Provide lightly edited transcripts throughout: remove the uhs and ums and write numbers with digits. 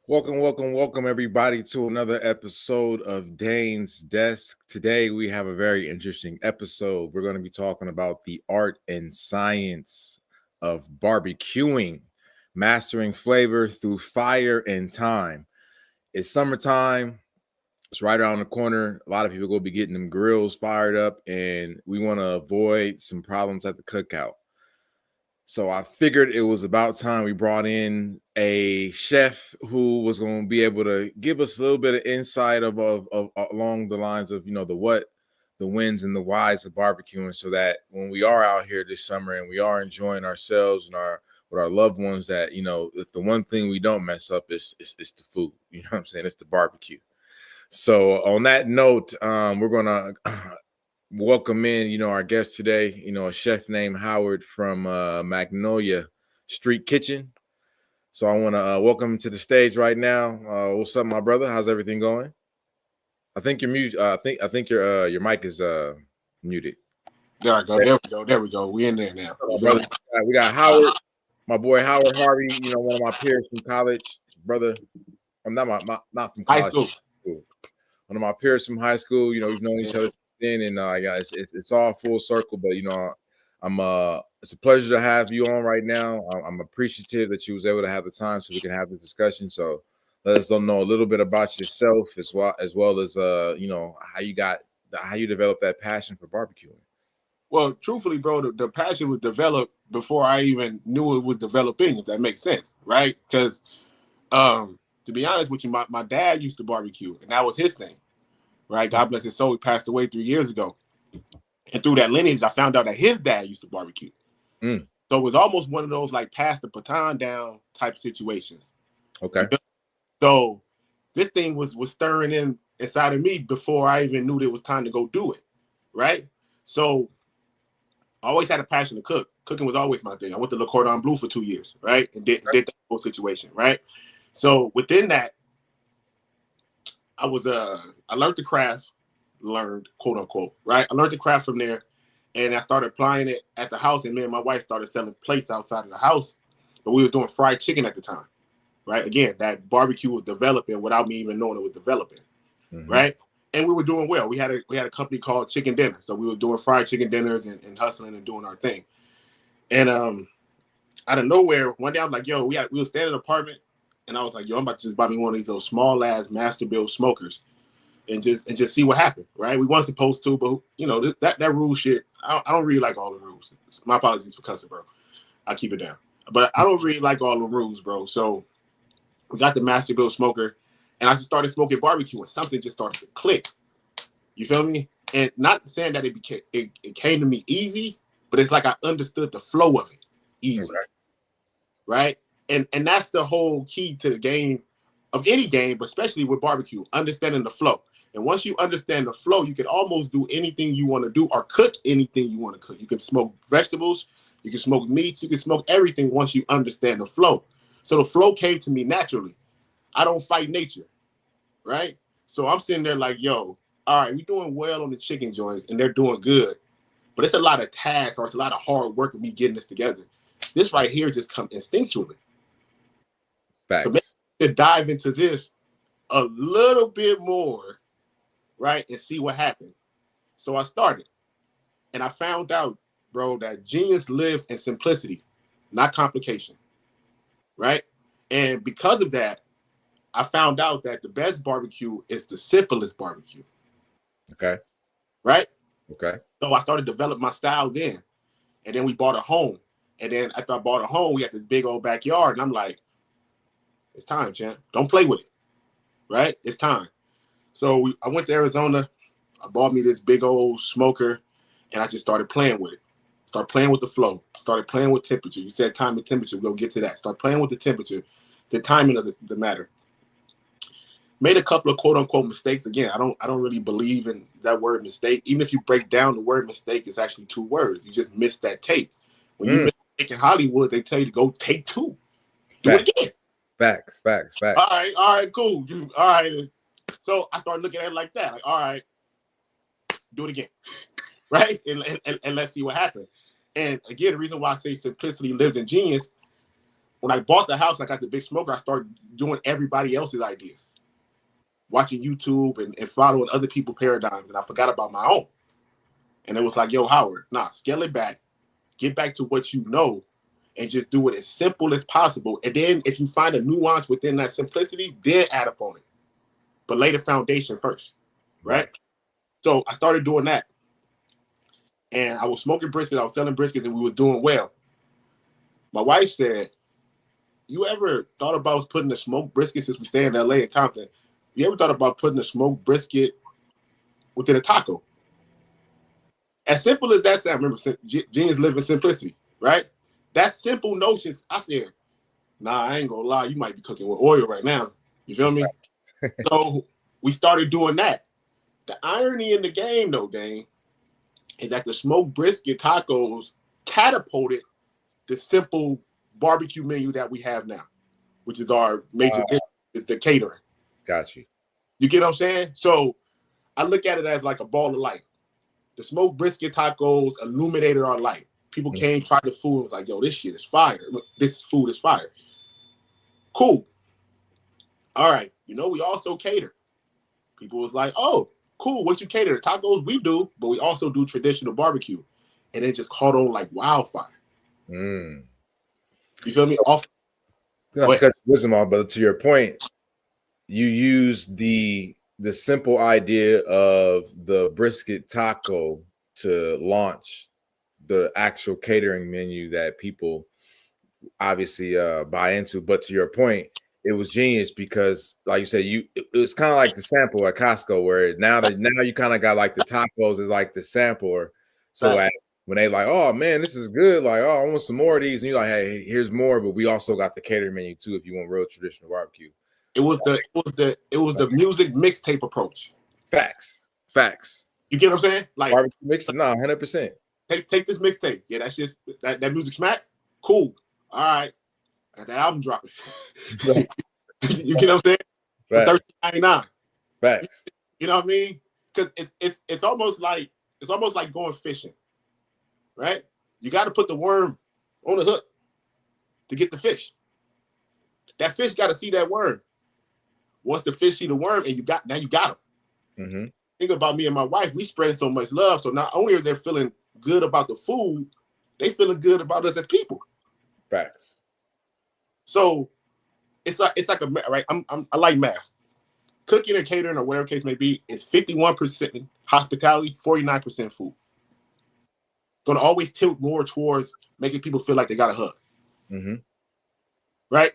Welcome, everybody, to another episode of Dane's Desk. Today, we have a very interesting episode. We're going to be talking about the art and science of barbecuing, mastering flavor through fire and time. It's summertime. It's right around the corner. A lot of people will be getting them grills fired up, and we want to avoid some problems at the cookout. So I figured it was about time we brought in a chef who was going to be able to give us a little bit of insight of along the lines of, the what, the whens, and the whys of barbecuing, so that when we are out here this summer and we are enjoying ourselves and with our loved ones, that, if the one thing we don't mess up is the food. You know what I'm saying? It's the barbecue. So on that note, we're going to welcome in, our guest today, a chef named Howard from Magnolia Street Kitchen. So I want to welcome him to the stage right now. What's up, my brother? How's everything going? I think you're mute. I think your mic is muted. There I go. There we go. We in there now. Brother, we got Howard, my boy Howard Harvey. One of my peers from college, brother. I'm not from college. High school. One of my peers from high school. We've known each other. And guys, it's all full circle, but it's a pleasure to have you on right now. I'm appreciative that you was able to have the time so we can have this discussion. So let us know a little bit about yourself as well as how you developed that passion for barbecuing. Well, truthfully, bro, the passion was developed before I even knew it was developing, if that makes sense, right? Because to be honest with you, my dad used to barbecue, and that was his thing, right? God bless his soul. He passed away 3 years ago. And through that lineage, I found out that his dad used to barbecue. Mm. So it was almost one of those like pass the baton down type situations. Okay. So this thing was stirring inside of me before I even knew it was time to go do it, right? So I always had a passion to cook. Cooking was always my thing. I went to Le Cordon Bleu for 2 years, right? And did that whole situation, right? So within that, I learned the craft, quote unquote, right? I learned the craft from there, and I started applying it at the house. And me and my wife started selling plates outside of the house, but we was doing fried chicken at the time, right? Again, that barbecue was developing without me even knowing it was developing, right? And we were doing well. We had a company called Chicken Dinner, so we were doing fried chicken dinners and hustling and doing our thing. And out of nowhere, one day I'm like, yo, we were staying in an apartment, and I was like, yo, I'm about to just buy me one of these those small ass master build smokers, and just see what happened, right? We weren't supposed to, but you know that rule shit. I don't really like all the rules. My apologies for cussing, bro. I'll keep it down. But I don't really like all the rules, bro. So we got the master build smoker, and I just started smoking barbecue, and something just started to click. You feel me? And not saying that it came to me easy, but it's like I understood the flow of it easy, right? And that's the whole key to the game, of any game, but especially with barbecue, understanding the flow. And once you understand the flow, you can almost do anything you want to do or cook anything you want to cook. You can smoke vegetables, you can smoke meats, you can smoke everything once you understand the flow. So the flow came to me naturally. I don't fight nature, right? So I'm sitting there like, yo, all right, we're doing well on the chicken joints and they're doing good, but it's a lot of tasks or it's a lot of hard work of me getting this together. This right here just comes instinctually. Facts. So maybe to dive into this a little bit more, right, and see what happened. So I started, and I found out, bro, that genius lives in simplicity, not complication, right? And because of that, I found out that the best barbecue is the simplest barbecue. Okay. Right? Okay. So I started to develop my style then. And then we bought a home. And then after I bought a home, we had this big old backyard. And I'm like, it's time, champ. Don't play with it. Right? It's time. So I went to Arizona. I bought me this big old smoker. And I just started playing with it. Start playing with the flow. Started playing with temperature. You said time and temperature. We'll get to that. Start playing with the temperature. The timing of the matter. Made a couple of quote unquote mistakes. Again, I don't really believe in that word mistake. Even if you break down the word mistake, it's actually 2 words. You just missed that take. When you miss a take in Hollywood, they tell you to go take 2. Do it again. Facts. All right, cool. All right. So I started looking at it like that. Like, all right, do it again. Right? And let's see what happens. And again, the reason why I say simplicity lives in genius, when I bought the house and I got the big smoker, I started doing everybody else's ideas. Watching YouTube and following other people's paradigms, and I forgot about my own. And it was like, yo, Howard, scale it back, get back to what you know, and just do it as simple as possible. And then if you find a nuance within that simplicity, then add upon it. But lay the foundation first, right? So I started doing that. And I was smoking briskets, I was selling briskets, and we was doing well. My wife said, you ever thought about putting a smoked brisket, since we stay in LA and Compton, you ever thought about putting a smoked brisket within a taco? As simple as that sounds, remember, genius live in simplicity, right? That simple notions, I said, I ain't gonna lie, you might be cooking with oil right now. You feel me? So we started doing that. The irony in the game, though, Dane, is that the smoked brisket tacos catapulted the simple barbecue menu that we have now, which is our major dish, is the catering. Got you. You get what I'm saying? So I look at it as like a ball of light. The smoked brisket tacos illuminated our life. People came, tried the food, and was like, yo, this shit is fire. This food is fire. Cool. All right. We also cater. People was like, oh, cool. What you cater? Tacos we do, but we also do traditional barbecue. And it just caught on like wildfire. You feel me? Not to cut wisdom off, but to your point, you use the simple idea of the brisket taco to launch the actual catering menu that people obviously buy into. But to your point, it was genius because, like you said, it was kind of like the sample at Costco, where now you kind of got like the tacos is like the sampler. So Right. when they like, oh man, this is good, like, oh, I want some more of these, and you're like, hey, here's more, but we also got the catering menu too if you want real traditional barbecue. It was the music mixtape approach. Facts. You get what I'm saying? Like barbecue mix, 100%. Take this mixtape. Yeah, that's just that music smack. Cool. All right. Got the album dropping. You get what I'm saying? For $13.99. Facts. You know what I mean? Because it's almost like going fishing, right? You got to put the worm on the hook to get the fish. That fish got to see that worm. Once the fish see the worm, and you got him. Mm-hmm. Think about me and my wife. We spread so much love, so not only are they feeling good about the food, they feeling good about us as people. Facts. So it's like a right. I like math. Cooking and catering or whatever case may be is 51% hospitality, 49% food. Going to always tilt more towards making people feel like they got a hug. Mm-hmm. Right?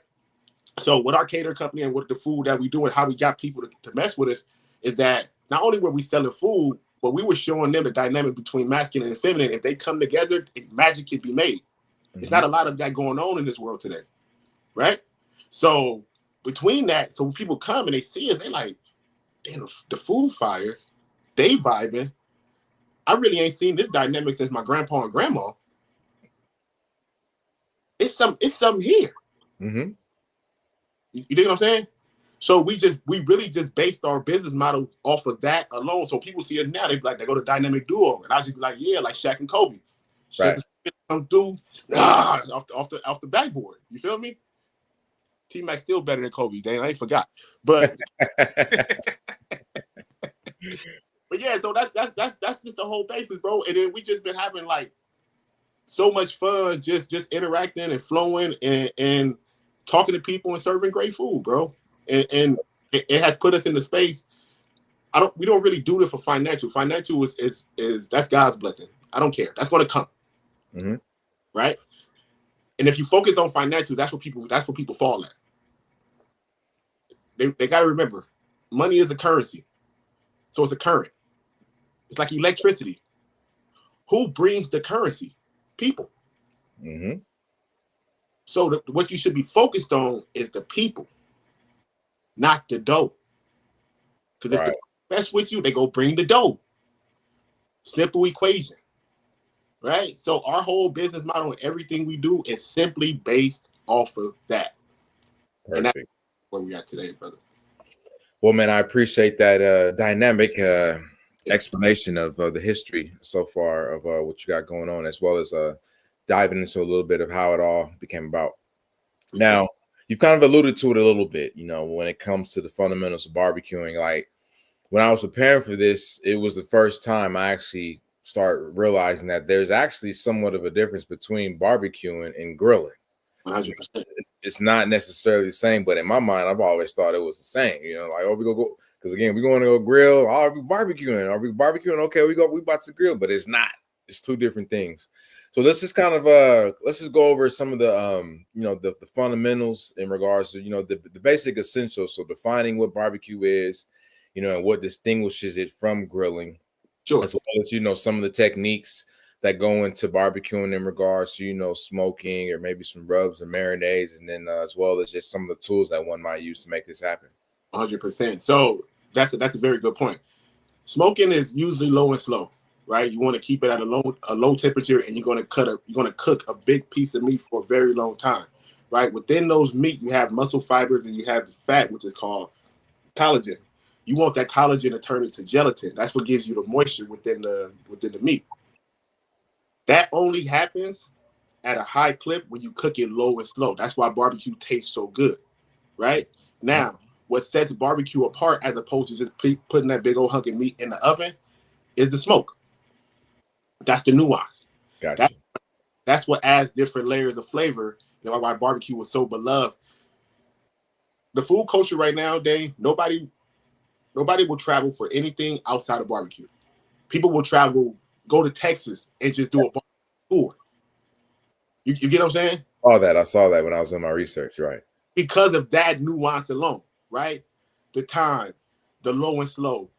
So with our catering company and with the food that we do and how we got people to mess with us is that not only were we selling food, but we were showing them the dynamic between masculine and feminine. If they come together, magic can be made. Mm-hmm. There's not a lot of that going on in this world today. Right? So between that, so when people come and they see us, they like, damn, the food fire, they vibing. I really ain't seen this dynamic since my grandpa and grandma. It's something here. Mm-hmm. You dig what I'm saying? So we really just based our business model off of that alone. So people see us now, they be like, they go to dynamic duo, and I just be like, yeah, like Shaq and Kobe. Shaq come through off the backboard. You feel me? T-Mac still better than Kobe. Dang, I ain't forgot. But but yeah, so that's just the whole basis, bro. And then we just been having like so much fun, just interacting and flowing and talking to people and serving great food, bro. And it has put us in the space. We don't really do this for financial. Financial is that's God's blessing. I don't care. That's gonna come. Mm-hmm. Right? And if you focus on financial, that's what people fall at. They got to remember, money is a currency. So it's a current. It's like electricity. Who brings the currency? People. Mm-hmm. So what you should be focused on is the people, not the dough. Because if they mess with you, they go bring the dough. Simple equation. Right? So our whole business model and everything we do is simply based off of that. Perfect. And that's where we are today, brother. Well, man, I appreciate that dynamic explanation of the history so far of what you got going on, as well as diving into a little bit of how it all became about. Now, you've kind of alluded to it a little bit, when it comes to the fundamentals of barbecuing. Like when I was preparing for this, it was the first time I actually start realizing that there's actually somewhat of a difference between barbecuing and grilling. 100%. It's not necessarily the same, but in my mind, I've always thought it was the same. Like, oh, we go because again, we're going to go grill. Oh, are we barbecuing? Are we barbecuing? Okay, we about to grill, but it's not. It's two different things. So let's just kind of let's just go over some of the the fundamentals in regards to the basic essentials. So defining what barbecue is, and what distinguishes it from grilling. Sure. As well as some of the techniques that go into barbecuing in regards to smoking or maybe some rubs or marinades, and then as well as just some of the tools that one might use to make this happen. 100%. So that's a very good point. Smoking is usually low and slow, right? You want to keep it at a low temperature, and you're going to cook a big piece of meat for a very long time, right? Within those meat, you have muscle fibers and you have the fat, which is called collagen. You want that collagen to turn into gelatin. That's what gives you the moisture within the meat. That only happens at a high clip when you cook it low and slow. That's why barbecue tastes so good, right? Now, what sets barbecue apart as opposed to just putting that big old hunk of meat in the oven is the smoke. That's the nuance. Gotcha. That's what adds different layers of flavor. Why barbecue was so beloved. The food culture right now, Dave, nobody will travel for anything outside of barbecue. People will go to Texas and just do a barbecue. poor. You get what I'm saying? I saw that when I was doing my research, right? Because of that nuance alone, right? The time, the low and slow.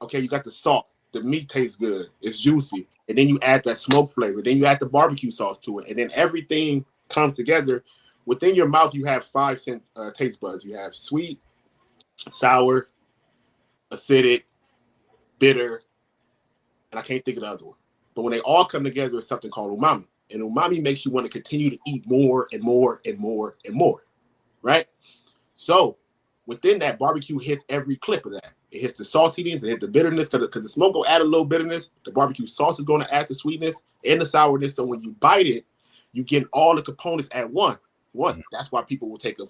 Okay, you got the salt. The meat tastes good. It's juicy. And then you add that smoke flavor. Then you add the barbecue sauce to it. And then everything comes together. Within your mouth, you have 5 taste buds. You have sweet, sour, acidic, bitter, and I can't think of the other one. But when they all come together, it's something called umami. And umami makes you want to continue to eat more and more and more and more, right? So within that, barbecue hits every clip of that. It hits the saltiness, it hits the bitterness, because the smoke will add a little bitterness. The barbecue sauce is going to add the sweetness and the sourness. So when you bite it, you get all the components at once. That's why people will take a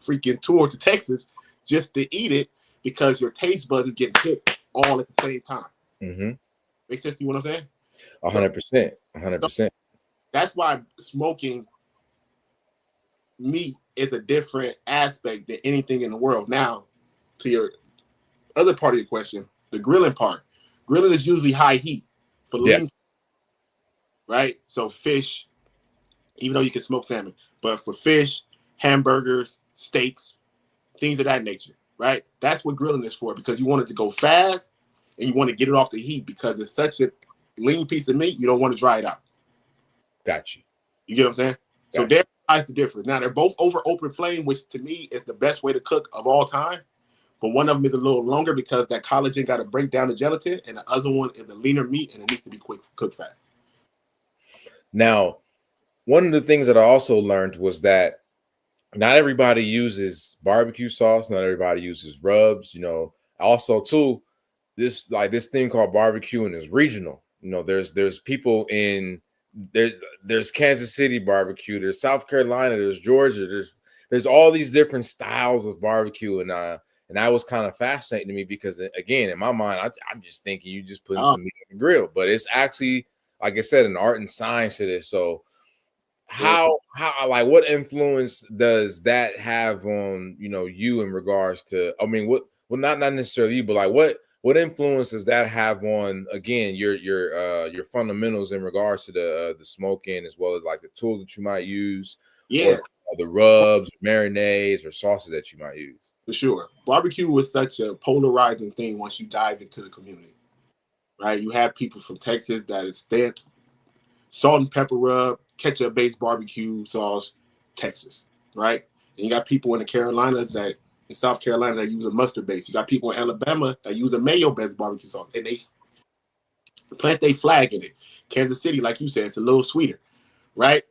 freaking tour to Texas just to eat it, because your taste buds is getting hit all at the same time. Mm-hmm. Make sense to you what I'm saying? 100%. 100%. That's why smoking meat is a different aspect than anything in the world. Now, to your other part of your question, the grilling part. Grilling is usually high heat for lean, right? So fish, even though you can smoke salmon, but for fish, hamburgers, steaks, things of that nature, right? That's what grilling is for, because you want it to go fast and you want to get it off the heat, because it's such a lean piece of meat, you don't want to dry it out. Got you. You get what I'm saying? So there lies the difference. Now, they're both over open flame, which to me is the best way to cook of all time. But one of them is a little longer because that collagen got to break down the gelatin, and the other one is a leaner meat and it needs to be quick, cooked fast. Now, one of the things that I also learned was that not everybody uses barbecue sauce. Not everybody uses rubs. You know, also too, this thing called barbecuing is regional. You know, there's people in there's Kansas City barbecue, there's South Carolina, there's Georgia, there's all these different styles of barbecue, and that was kind of fascinating to me, because again, in my mind, I'm just thinking you just putting some meat on the grill, but it's actually, like I said, an art and science to this. So how like what influence does that have on you in regards to, I mean, what, well, not necessarily you, but like what influence does that have on, again, your fundamentals in regards to the smoking, as well as like the tools that you might use, or the rubs, marinades, or sauces that you might use? For sure. Barbecue was such a polarizing thing once you dive into the community, right? You have people from Texas that is salt and pepper rub, ketchup-based barbecue sauce, Texas, right? And you got people in the Carolinas in South Carolina that use a mustard base. You got people in Alabama that use a mayo-based barbecue sauce, and they plant their flag in it. Kansas City, like you said, it's a little sweeter, right?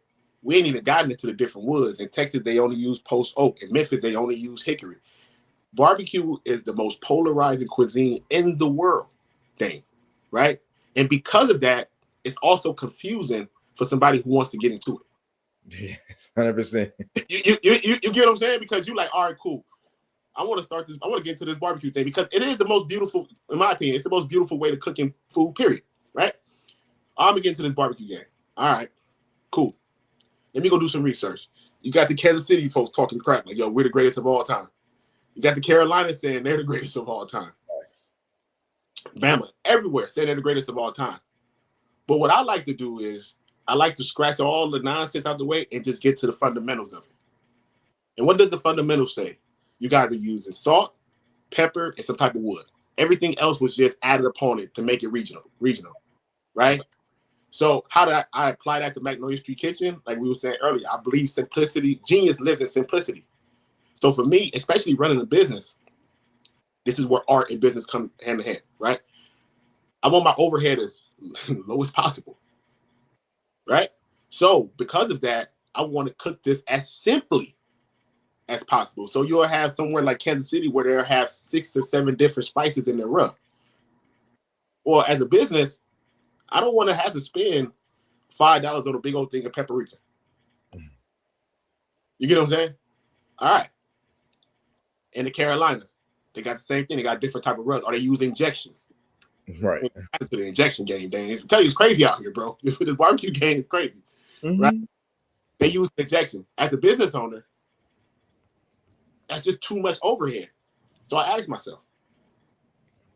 We ain't even gotten into the different woods. In Texas, they only use post oak. In Memphis, they only use hickory. Barbecue is the most polarizing cuisine in the world thing, right? And because of that, it's also confusing for somebody who wants to get into it. Yes, 100%. You get what I'm saying? Because you're like, all right, cool. I want to start this. I want to get into this barbecue thing, because it is the most beautiful, in my opinion, it's the most beautiful way to cooking food, period, right? I'm going to get into this barbecue game. All right, cool. Let me go do some research. You got the Kansas City folks talking crap, like, yo, we're the greatest of all time. You got the Carolinas saying they're the greatest of all time. Nice. Bama, everywhere saying they're the greatest of all time. But what I like to do is I like to scratch all the nonsense out the way and just get to the fundamentals of it. And what does the fundamentals say? You guys are using salt, pepper, and some type of wood. Everything else was just added upon it to make it regional, right? So how did I apply that to Magnolia Street Kitchen? Like we were saying earlier, I believe simplicity, genius lives in simplicity. So for me, especially running a business, this is where art and business come hand in hand, right? I want my overhead as low as possible, right? So because of that, I want to cook this as simply as possible. So you'll have somewhere like Kansas City where they'll have 6 or 7 different spices in their rub. Well, as a business, I don't want to have to spend $5 on a big old thing of paprika. You get what I'm saying? All right. In the Carolinas, they got the same thing. They got different type of rubs. Or they use injections. Right. To the injection game, dang. I tell you, it's crazy out here, bro. This barbecue game is crazy, right? They use injection. As a business owner, that's just too much overhead. So I asked myself,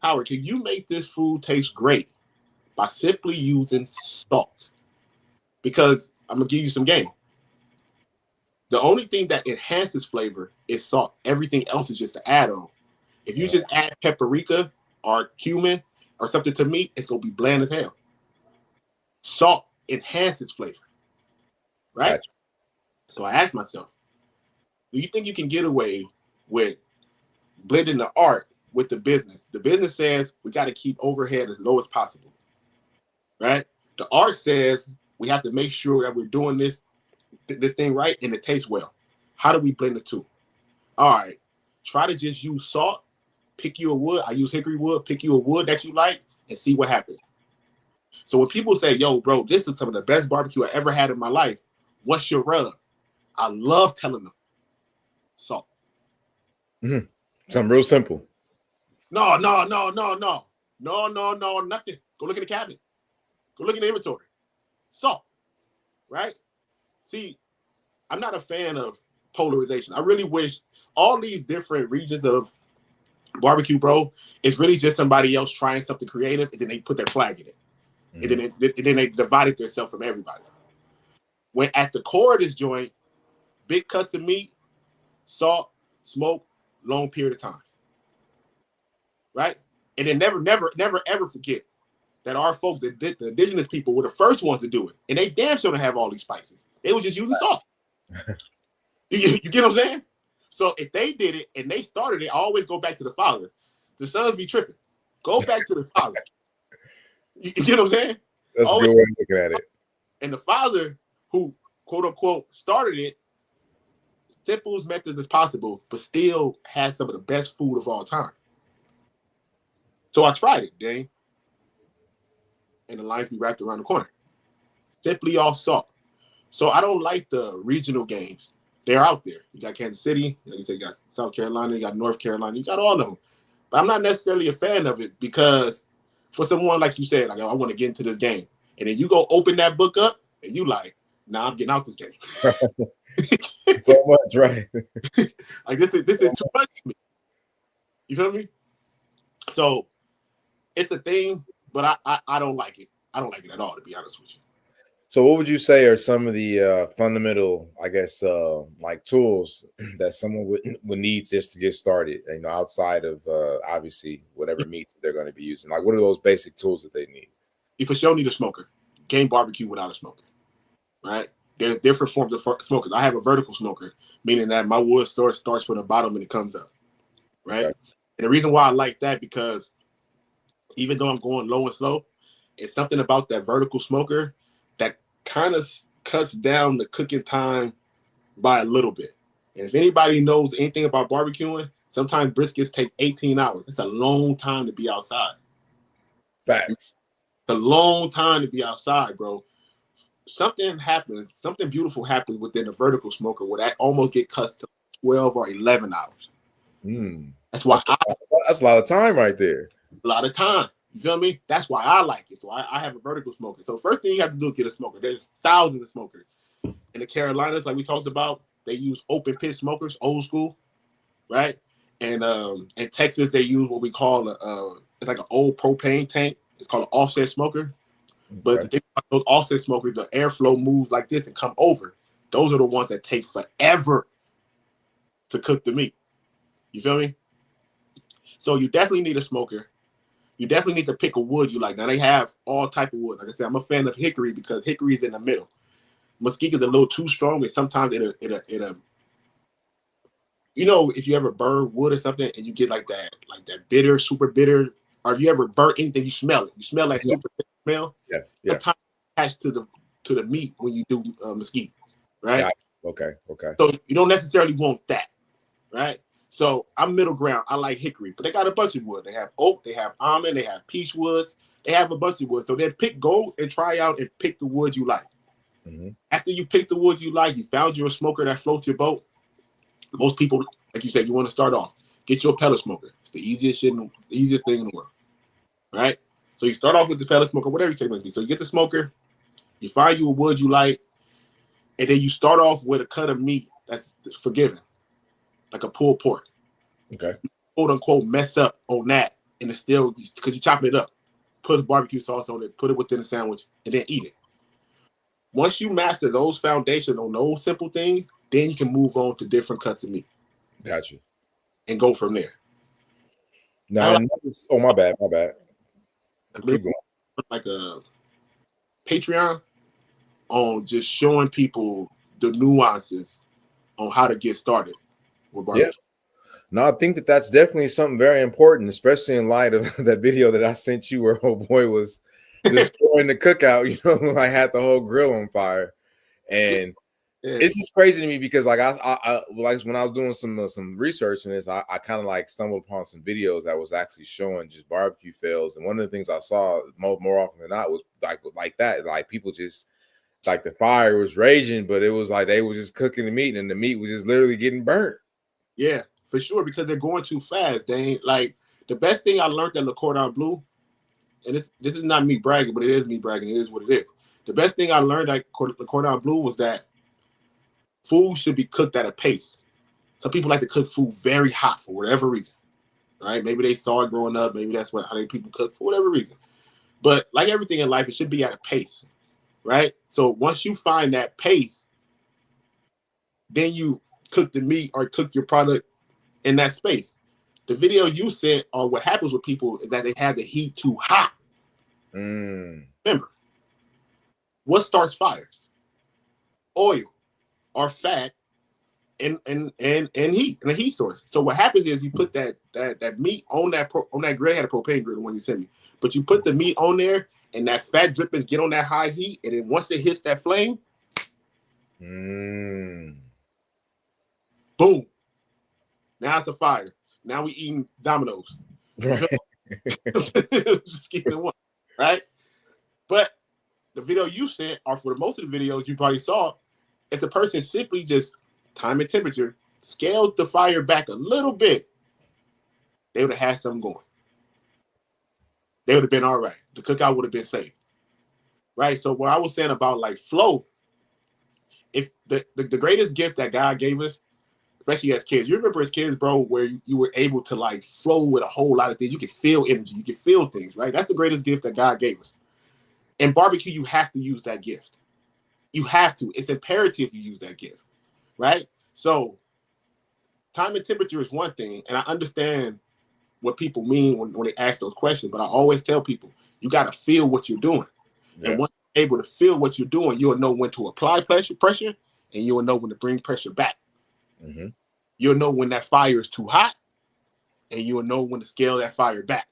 Howard, can you make this food taste great by simply using salt? because I'm gonna give you some game. The only thing that enhances flavor is salt. Everything else is just an add-on. If you just add paprika or cumin or something to meat, it's gonna be bland as hell. Salt enhances flavor, right? Gotcha. So I asked myself, do you think you can get away with blending the art with the business? The business says we got to keep overhead as low as possible, right? The art says we have to make sure that we're doing this thing right and it tastes well. How do we blend the two? All right, try to just use salt, pick you a wood. I use hickory wood, pick you a wood that you like and see what happens. So when people say, yo, bro, this is some of the best barbecue I ever had in my life, what's your rub? I love telling them salt. Mm-hmm. Something real simple. No, nothing. Go look in the cabinet. Go look in the inventory. Salt, right? See, I'm not a fan of polarization. I really wish all these different regions of barbecue, bro, it's really just somebody else trying something creative, and then they put their flag in it. Mm-hmm. And then they divided themselves from everybody. When at the core of this joint, big cuts of meat, salt, smoke, long period of time. Right? And then never, ever forget that our folks, the indigenous people, were the first ones to do it. And they damn sure don't have all these spices. They were just using salt. You get what I'm saying? So if they did it and they started it, I always go back to the father. The sons be tripping. Go back to the father. You get what I'm saying? That's always a good way of looking at it. And the father who, quote unquote, started it, simple as methods as possible, but still had some of the best food of all time. So I tried it, Dane. And the lines be wrapped around the corner. Simply off salt. So I don't like the regional games. They're out there. You got Kansas City, like you said, you got South Carolina, you got North Carolina, you got all of them. But I'm not necessarily a fan of it because for someone like you said, like I want to get into this game. And then you go open that book up and you like, nah, I'm getting out this game. So much, right? Like this is too much for me. You feel me? So it's a thing, but I don't like it. I don't like it at all, to be honest with you. So what would you say are some of the fundamental, I guess, like tools that someone would need just to get started, you know, outside of obviously whatever meats they're going to be using? Like, what are those basic tools that they need? You for sure need a smoker. Can't barbecue without a smoker, right? There's different forms of smokers. I have a vertical smoker, meaning that my wood source starts from the bottom and it comes up, right? Okay. And the reason why I like that, because even though I'm going low and slow, it's something about that vertical smoker that kind of cuts down the cooking time by a little bit. And if anybody knows anything about barbecuing, sometimes briskets take 18 hours. It's a long time to be outside. Facts. It's a long time to be outside, bro. Something happens, something beautiful happens within the vertical smoker where that almost get cut to 12 or 11 hours. That's why that's a lot of time right there. A lot of time. You feel me? That's why I like it. So I have a vertical smoker. So first thing you have to do is get a smoker. There's thousands of smokers. In the Carolinas, like we talked about, they use open pit smokers, old school, right? And in Texas, they use what we call it's like an old propane tank. It's called an offset smoker. Okay. But the thing about those offset smokers, the airflow moves like this and come over. Those are the ones that take forever to cook the meat. You feel me? So you definitely need a smoker. You definitely need to pick a wood you like. Now they have all type of wood. Like I said, I'm a fan of hickory because hickory is in the middle. Mesquite is a little too strong, and sometimes it you know, if you ever burn wood or something and you get like that bitter, super bitter, or if you ever burn anything, you smell it. You smell that super bitter smell. Yeah. Sometimes attached to the meat when you do mesquite, right? Yeah. Okay. So you don't necessarily want that, right? So I'm middle ground. I like hickory, but they got a bunch of wood. They have oak, they have almond, they have peach woods. They have a bunch of wood. So then go and try out and pick the wood you like. Mm-hmm. After you pick the wood you like, you found your smoker that floats your boat. Most people, like you said, you want to start off. Get your pellet smoker. It's the easiest thing in the world, right? So you start off with the pellet smoker, whatever you can be. So you get the smoker, you find you a wood you like, and then you start off with a cut of meat that's forgiving, like a pulled pork. Okay. Quote unquote mess up on that, and it's still because you're chopping it up. Put barbecue sauce on it, put it within the sandwich, and then eat it. once you master those foundations on those simple things, then you can move on to different cuts of meat. Got you. And go from there. Now, oh, my bad. Keep going. Like a Patreon on just showing people the nuances on how to get started with barbecue. Yeah. No, I think that's definitely something very important, especially in light of that video that I sent you where old boy was destroying the cookout, you know, I had the whole grill on fire. And it's just crazy to me because like I like when I was doing some research in this, I kind of like stumbled upon some videos that was actually showing just barbecue fails. And one of the things I saw more often than not was like that, like people just like the fire was raging, but it was like they were just cooking the meat and the meat was just literally getting burnt. Yeah, for sure, because they're going too fast. They ain't like the best thing I learned at Le Cordon Bleu, and this is not me bragging, but it is me bragging. It is what it is. The best thing I learned at Le Cordon Bleu was that food should be cooked at a pace. Some people like to cook food very hot for whatever reason, right? Maybe they saw it growing up. Maybe that's how people cook for whatever reason. But like everything in life, it should be at a pace, right? So once you find that pace, then you cook the meat or cook your product in that space. The video you sent, or what happens with people, is that they have the heat too hot. Remember, what starts fires? Oil or fat and heat, and a heat source. So what happens is you put that meat on that grill. I had a propane grill, the one you sent me, but you put the meat on there, and that fat drippings get on that high heat, and then once it hits that flame, boom! Now it's a fire. Now we eating Dominoes. Right. Just keeping it one, right? But the video you sent, or for most of the videos you probably saw, if the person simply just time and temperature, scaled the fire back a little bit, they would have had something going. They would have been all right. The cookout would have been safe, right? So what I was saying about like flow, if the greatest gift that God gave us, especially as kids, you remember as kids, bro, where you were able to like flow with a whole lot of things. You could feel energy, you could feel things, right? That's the greatest gift that God gave us. In barbecue, you have to use that gift. You have to. It's imperative you use that gift, right? So time and temperature is one thing, and I understand what people mean when they ask those questions, but I always tell people, you got to feel what you're doing. Yeah. And once you're able to feel what you're doing, you'll know when to apply pressure, and you'll know when to bring pressure back. You'll know when that fire is too hot, and you'll know when to scale that fire back.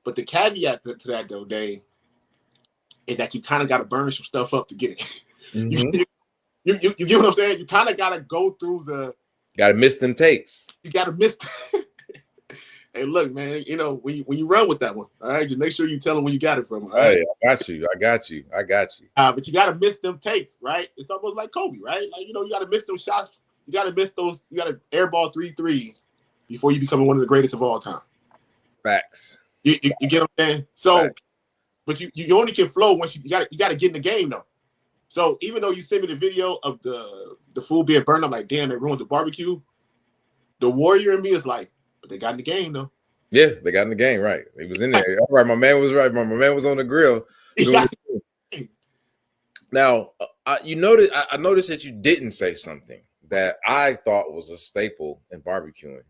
But the caveat to that, though, Dane, is that you kind of got to burn some stuff up to get it. You get what I'm saying? You kind of got to go through got to miss them takes. You got to miss. Hey, look, man, you know, when you run with that one, all right, just make sure you tell them where you got it from. All right? Hey, I got you. But you got to miss them takes, right? It's almost like Kobe, right? Like, you know, you got to miss those shots. You got to miss those. You got to airball 3 threes before you become one of the greatest of all time. Facts. You get what I'm saying? So, facts. But you only can flow once you got to get in the game, though. So even though you sent me the video of the food being burned, I'm like, damn, they ruined the barbecue. The warrior in me is like, but they got in the game, though. Yeah, they got in the game, right? He was in there. All right, my man was right. My man was on the grill. Now, I noticed that you didn't say something that I thought was a staple in barbecuing,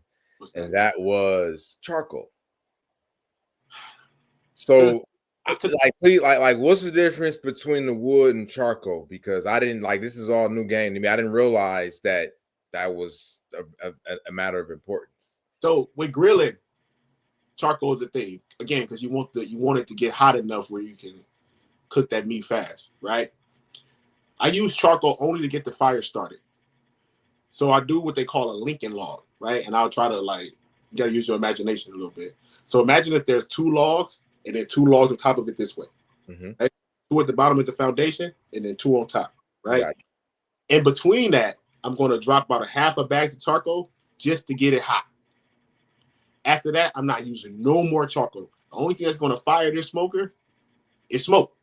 and that was charcoal. So, like, what's the difference between the wood and charcoal? Because I didn't this is all new game to me. I didn't realize that was a matter of importance. So with grilling, charcoal is a thing again because you want it to get hot enough where you can cook that meat fast, right? I use charcoal only to get the fire started. So I do what they call a Lincoln log, right? And I'll try to you gotta use your imagination a little bit. So imagine if there's 2 logs and then 2 logs on top of it this way. Right? 2 at the bottom of the foundation and then 2 on top, right? Gotcha. In between that, I'm going to drop about a half a bag of charcoal just to get it hot. After that, I'm not using no more charcoal. The only thing that's going to fire this smoker is smoke.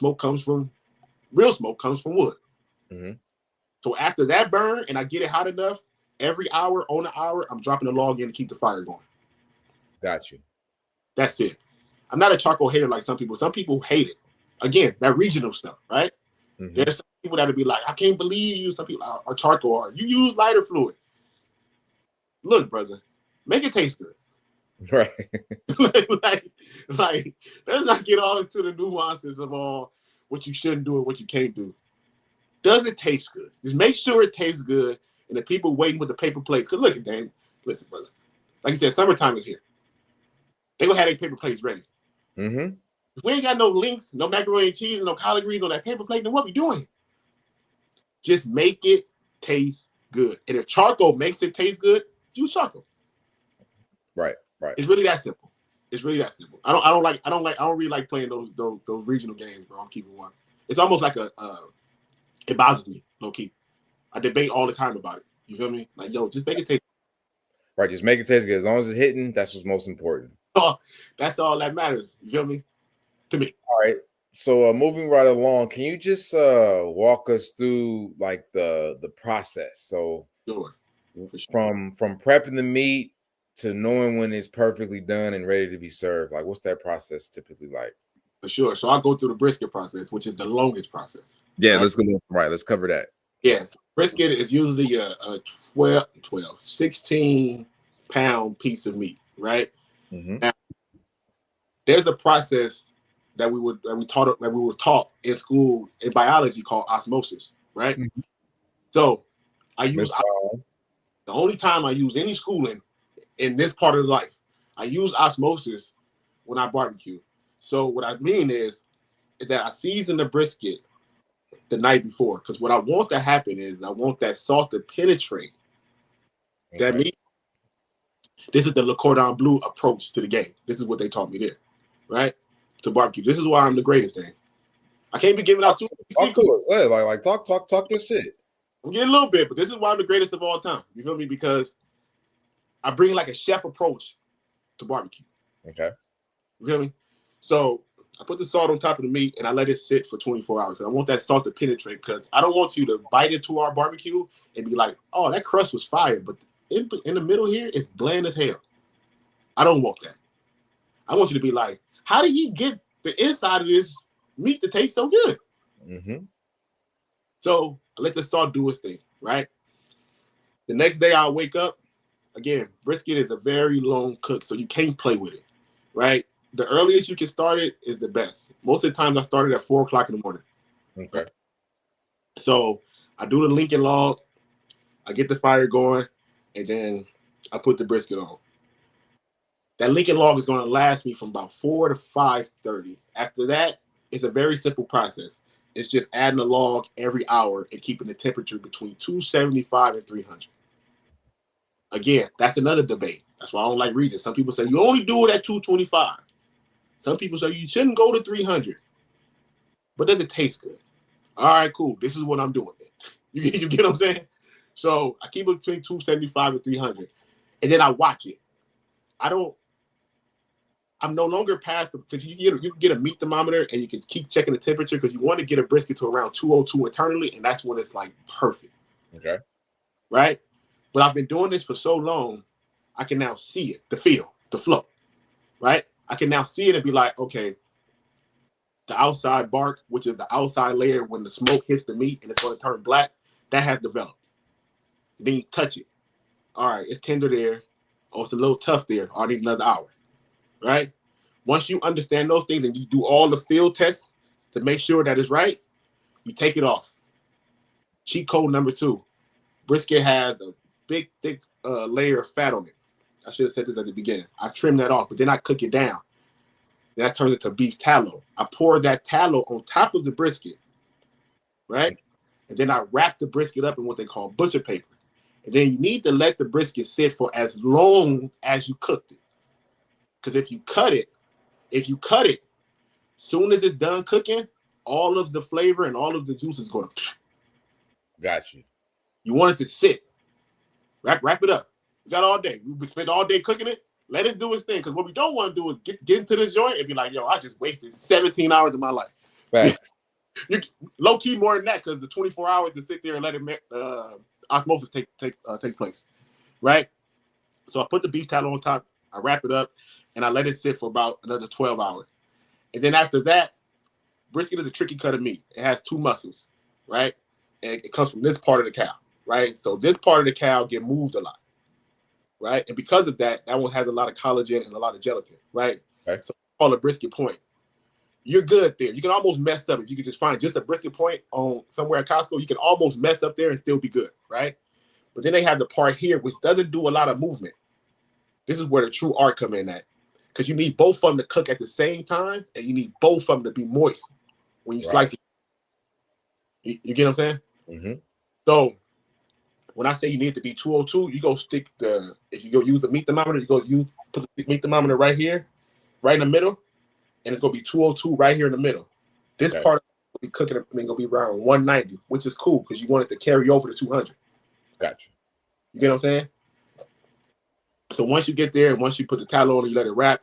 Real smoke comes from wood. So after that burn and I get it hot enough, every hour on the hour, I'm dropping the log in to keep the fire going. Got you. That's it. I'm not a charcoal hater like some people. Some people hate it. Again, that regional stuff, right? Mm-hmm. There's some people that'll be like, I can't believe you. Some people are charcoal, or you use lighter fluid. Look, brother, make it taste good. Right. like, let's not get all into the nuances of all what you shouldn't do and what you can't do. Does it taste good? Just make sure it tastes good, and the people waiting with the paper plates. Because look, Dan, listen, brother. Like you said, summertime is here. They gonna have their paper plates ready. Mm-hmm. If we ain't got no links, no macaroni and cheese, and no collard greens on that paper plate, then what we doing? Just make it taste good. And if charcoal makes it taste good, use charcoal. Right. It's really that simple. It's really that simple. I don't really like playing those regional games, bro. I'm keeping one. It's almost like it bothers me, low key. I debate all the time about it. You feel me? Like, yo, just make it taste. Right. Just make it taste good. As long as it's hitting, that's what's most important. That's all that matters. You feel me? To me. All right. So moving right along, can you just walk us through like the process? So Sure. from prepping the meat to knowing when it's perfectly done and ready to be served, like what's that process typically like? For sure. So I'll go through the brisket process, which is the longest process. Yeah, let's go. Right, let's cover that. Yes. Brisket is usually a 16-pound piece of meat, right? Mm-hmm. Now, there's a process that we were taught in school in biology called osmosis, right? Mm-hmm. So I use the only time I use any schooling in this part of life, I use osmosis when I barbecue. So what I mean is that I season the brisket the night before, because what I want to happen is I want that salt to penetrate that meat. This is the Le Cordon Bleu approach to the game. This is what they taught me there, right? To barbecue. This is why I'm the greatest thing. I can't be giving out too many secrets. Yeah, like talk your shit. I'm getting a little bit, but this is why I'm the greatest of all time. You feel me? Because I bring like a chef approach to barbecue. Okay. You feel me? So I put the salt on top of the meat and I let it sit for 24 hours because I want that salt to penetrate, because I don't want you to bite into our barbecue and be like, oh, that crust was fire, but in the middle here, it's bland as hell. I don't want that. I want you to be like, how do you get the inside of this meat to taste so good? Mm-hmm. So I let the salt do its thing, right? The next day I'll wake up. Again, brisket is a very long cook, so you can't play with it, right? The earliest you can start it is the best. Most of the times I started at 4 o'clock in the morning. Okay. Right? So I do the Lincoln log, I get the fire going, and then I put the brisket on. That Lincoln log is going to last me from about 4 to 5:30. After that, it's a very simple process. It's just adding a log every hour and keeping the temperature between 275 and 300. Again, that's another debate. That's why I don't like regions. Some people say you only do it at 225. Some people say you shouldn't go to 300. But does it taste good? All right, cool. This is what I'm doing. You get what I'm saying? So I keep it between 275 and 300. And then I watch it. I'm no longer past because you can get a meat thermometer and you can keep checking the temperature, because you want to get a brisket to around 202 internally, and that's when it's like perfect. Okay. Right? But I've been doing this for so long, I can now see it, the feel, the flow. Right? I can now see it and be like, okay, the outside bark, which is the outside layer when the smoke hits the meat and it's going to turn black, that has developed. Then you touch it. All right, it's tender there. Oh, it's a little tough there. I need another hour. Right? Once you understand those things and you do all the field tests to make sure that it's right, you take it off. Cheat code number 2. Brisket has a big, thick layer of fat on it. I should have said this at the beginning. I trim that off, but then I cook it down. Then that turns into beef tallow. I pour that tallow on top of the brisket, right? And then I wrap the brisket up in what they call butcher paper. And then you need to let the brisket sit for as long as you cooked it. Because if you cut it, soon as it's done cooking, all of the flavor and all of the juice is going to. Got you. You want it to sit. Wrap it up. You got all day. We spent all day cooking it. Let it do its thing. Because what we don't want to do is get into the joint and be like, yo, I just wasted 17 hours of my life. Facts. You low key more than that, because the 24 hours to sit there and let it osmosis take place, right? So I put the beef tallow on top. I wrap it up and I let it sit for about another 12 hours. And then after that, brisket is a tricky cut of meat. It has two muscles, right? And it comes from this part of the cow, right? So this part of the cow get moved a lot, right? And because of that, that one has a lot of collagen and a lot of gelatin, right? Okay. So call a brisket point. You're good there. You can almost mess up if you could just find just a brisket point on somewhere at Costco. You can almost mess up there and still be good, right? But then they have the part here which doesn't do a lot of movement. This is where the true art come in at, because you need both of them to cook at the same time, and you need both of them to be moist when you slice it. You get what I'm saying? Mm-hmm. So when I say you need to be 202, you go stick if you go use a meat thermometer, you go put the meat thermometer right here, right in the middle, and it's gonna be 202 right here in the middle. This part will be cooking, and gonna be around 190, which is cool because you want it to carry over to 200. Gotcha. You get what I'm saying? So once you get there, and once you put the tallow on, and you let it wrap,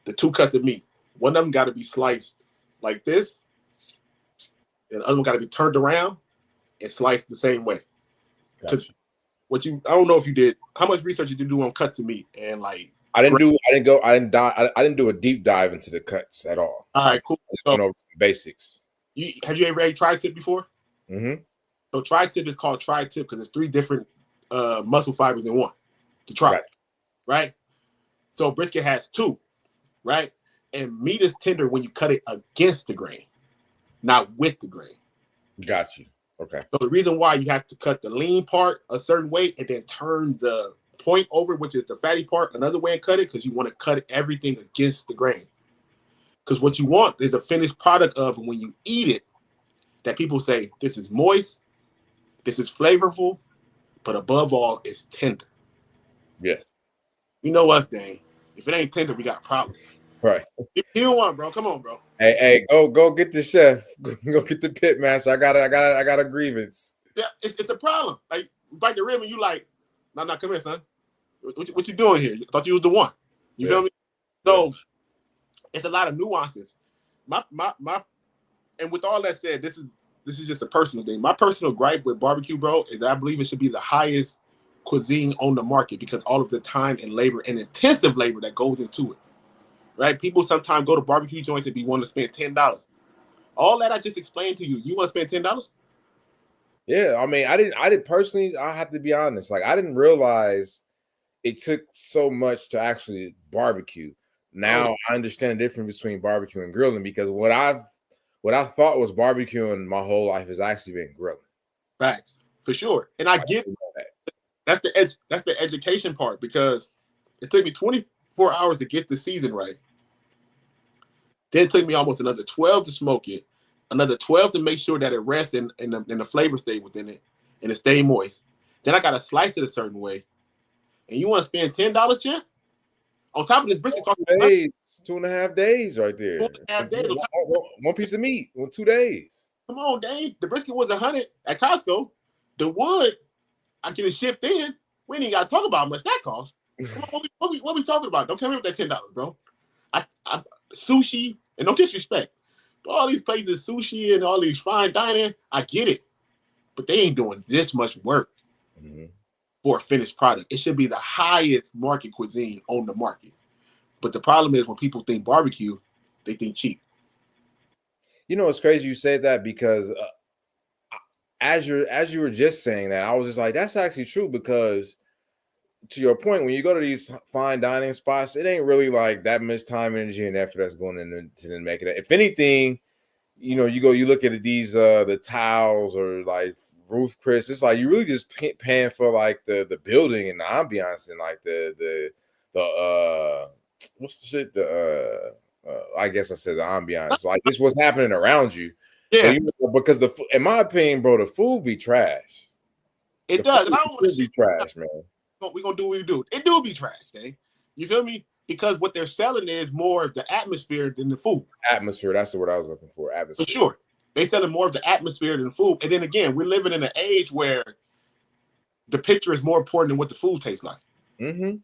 the two cuts of meat, one of them got to be sliced like this, and the other one got to be turned around and sliced the same way. Gotcha. I don't know if you did, how much research did you do on cuts of meat and like? I didn't do a deep dive into the cuts at all. All right, cool. I just went over some basics. Have you ever had tri-tip before? Mm-hmm. So tri-tip is called tri-tip because it's 3 different muscle fibers in one. The tri, right? So brisket has 2, right? And meat is tender when you cut it against the grain, not with the grain. Got you. Okay. So the reason why you have to cut the lean part a certain way and then turn the point over, which is the fatty part, another way and cut it, because you want to cut everything against the grain. Because what you want is a finished product of when you eat it, that people say, this is moist, this is flavorful, but above all, it's tender. Yeah. You know us, Dane. If it ain't tender, we got a problem. Right. You don't want, bro. Come on, bro. Hey, go get the chef. Go get the pit master. I got a grievance. Yeah, it's a problem. Like, bite the rib and you like, no, come here, son. What you doing here? I thought you was the one. You feel me? So it's a lot of nuances. My and with all that said, this is just a personal thing. My personal gripe with barbecue, bro, is I believe it should be the highest cuisine on the market because all of the time and labor and intensive labor that goes into it. Right? People sometimes go to barbecue joints and be wanting to spend $10. All that I just explained to you, you want to spend $10? Yeah, I mean, I didn't personally, I have to be honest. Like, I didn't realize it took so much to actually barbecue. Now I understand the difference between barbecue and grilling because what I thought was barbecuing my whole life has actually been grilling. Facts, for sure. And I get that's the education part because it took me 24 hours to get the season right. Then it took me almost another 12 to smoke it, another 12 to make sure that it rests and the flavor stay within it and it stay moist. Then I got to slice it a certain way. And you want to spend $10, Jeff? On top of this brisket cost 2.5 days right there. 2.5 days. One piece of meat on 2 days. Come on, Dave. The brisket was $100 at Costco. The wood, I get it shipped in. We ain't even got to talk about how much that costs. What we talking about? Don't come here with that $10, bro. I sushi, and no disrespect, but all these places, sushi and all these fine dining, I get it, but they ain't doing this much work for a finished product. It should be the highest market cuisine on the market. But the problem is when people think barbecue, they think cheap. You know, it's crazy you said that because as you were just saying that, I was just like, that's actually true because to your point, when you go to these fine dining spots, it ain't really like that much time, energy, and effort that's going into making it. If anything, you know, you look at these the tiles or like roof Chris, it's like you really just paying for like the building and the ambiance and like the what's the shit I guess I said the ambiance, like this what's happening around you. Yeah, because in my opinion, bro, the food be trash. It does. And I don't want to be trash, man. We're gonna do what we do. It do be trash, okay? You feel me? Because what they're selling is more of the atmosphere than the food. Atmosphere, that's the word I was looking for. Atmosphere. For sure. They selling more of the atmosphere than the food. And then again, we're living in an age where the picture is more important than what the food tastes like. Mm-hmm.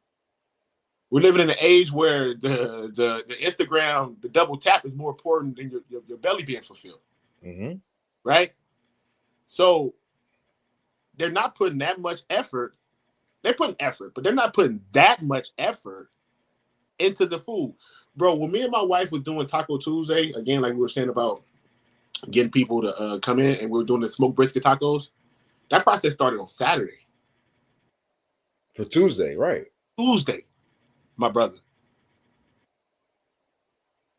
We're living in an age where the Instagram, the double tap is more important than your belly being fulfilled. Mm-hmm. Right? So they're not putting that much effort. They're putting effort, but they're not putting that much effort into the food. Bro, when me and my wife was doing Taco Tuesday, again, like we were saying about getting people to come in, and we were doing the smoked brisket tacos. That process started on Saturday. For Tuesday, right? Tuesday, my brother.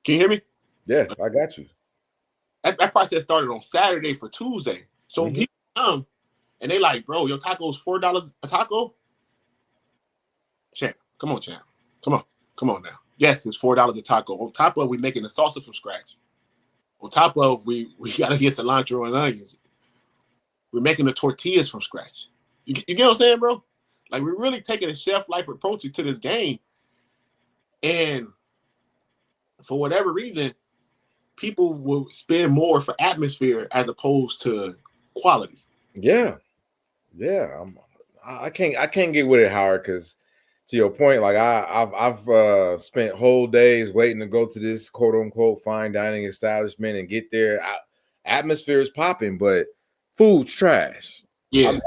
Can you hear me? Yeah, I got you. That process started on Saturday for Tuesday. So when people come and they like, bro, your taco's $4 a taco. Champ, come on, champ. Come on now. Yes, it's $4 a taco. On top of we making the salsa from scratch. On top of we gotta get cilantro and onions. We're making the tortillas from scratch. You get what I'm saying, bro? Like we're really taking a chef life approach to this game. And for whatever reason, people will spend more for atmosphere as opposed to quality. Yeah. I can't get with it, Howard, because to your point, like I've spent whole days waiting to go to this quote unquote fine dining establishment and get there. Atmosphere is popping, but food's trash. Yeah,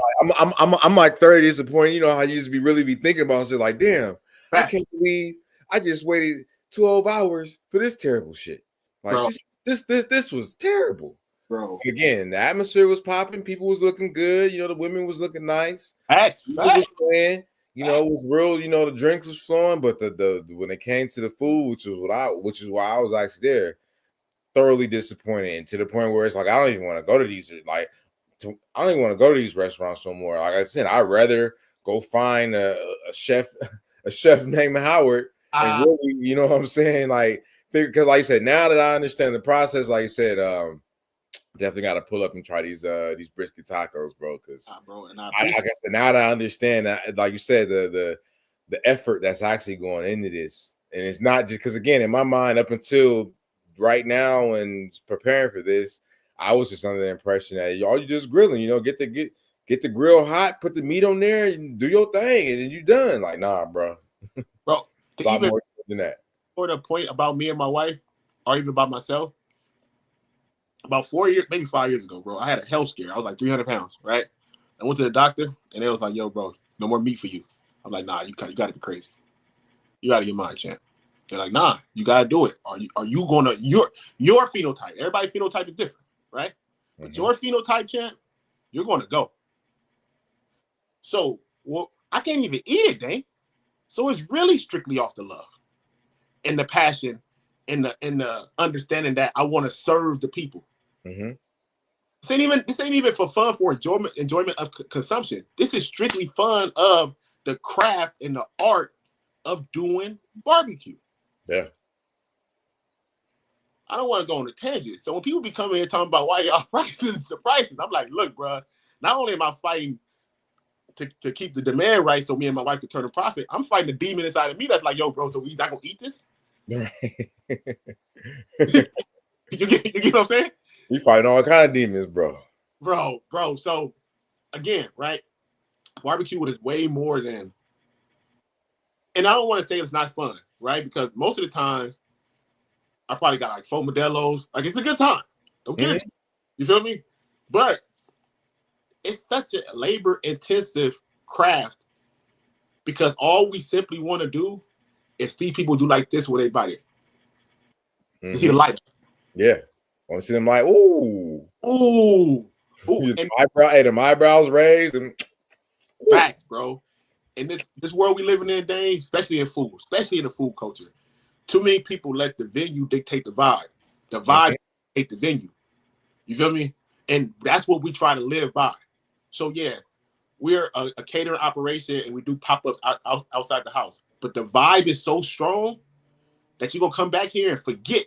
I'm like 30 disappointed. You know how I used to really be thinking about shit like, damn, I can't believe I just waited 12 hours for this terrible shit. Like bro. This was terrible. Bro, again, the atmosphere was popping. People was looking good. You know, the women was looking nice. Facts. Was playing. You know, it was real. You know, the drink was flowing, but the when it came to the food, which is why I was actually there, thoroughly disappointed, and to the point where it's like I don't even want to go to these. Like, I don't even want to go to these restaurants no more. Like I said, I'd rather go find a chef named Howard, and really, you know what I'm saying? Like, because like you said, now that I understand the process, like you said, definitely got to pull up and try these brisket tacos, bro. Because I guess now that I understand that, like you said, the effort that's actually going into this, and it's not just because again, in my mind, up until right now and preparing for this, I was just under the impression that y'all you just grilling, you know, get the grill hot, put the meat on there, and do your thing, and then you done. Like, nah, bro. Bro, a lot more than that. For the point about me and my wife, or even about myself. About 4 years, maybe 5 years ago, bro, I had a health scare. I was like 300 pounds, right? I went to the doctor, and they was like, yo, bro, no more meat for you. I'm like, nah, you got to be crazy. You got to get mine, champ. They're like, nah, you got to do it. Are you going to, your phenotype, everybody's phenotype is different, right? But your phenotype, champ, you're going to go. So, well, I can't even eat it, Dane. So it's really strictly off the love and the passion and the understanding that I want to serve the people. This ain't even for fun, for enjoyment of consumption. This is strictly fun of the craft and the art of doing barbecue. Yeah. I don't want to go on a tangent. So when people be coming here talking about why y'all the prices, I'm like, look, bro, not only am I fighting to keep the demand right so me and my wife can turn a profit, I'm fighting the demon inside of me that's like, yo, bro, so we not gonna eat this? you get what I'm saying? You fighting all kind of demons, bro. Bro. So again, right? Barbecue is way more than, and I don't want to say it's not fun, right? Because most of the times I probably got like 4 Modelos. Like it's a good time. Don't get it. You feel me? But it's such a labor-intensive craft because all we simply want to do is see people do like this with their body. See the light. Yeah. I want to see them like, ooh. Them eyebrows raised. And facts, bro. In this world we living in, Dane, especially in food, especially in the food culture, too many people let the venue dictate the vibe. The vibe dictate the venue. You feel me? And that's what we try to live by. So yeah, we're a catering operation and we do pop-ups outside the house. But the vibe is so strong that you're gonna come back here and forget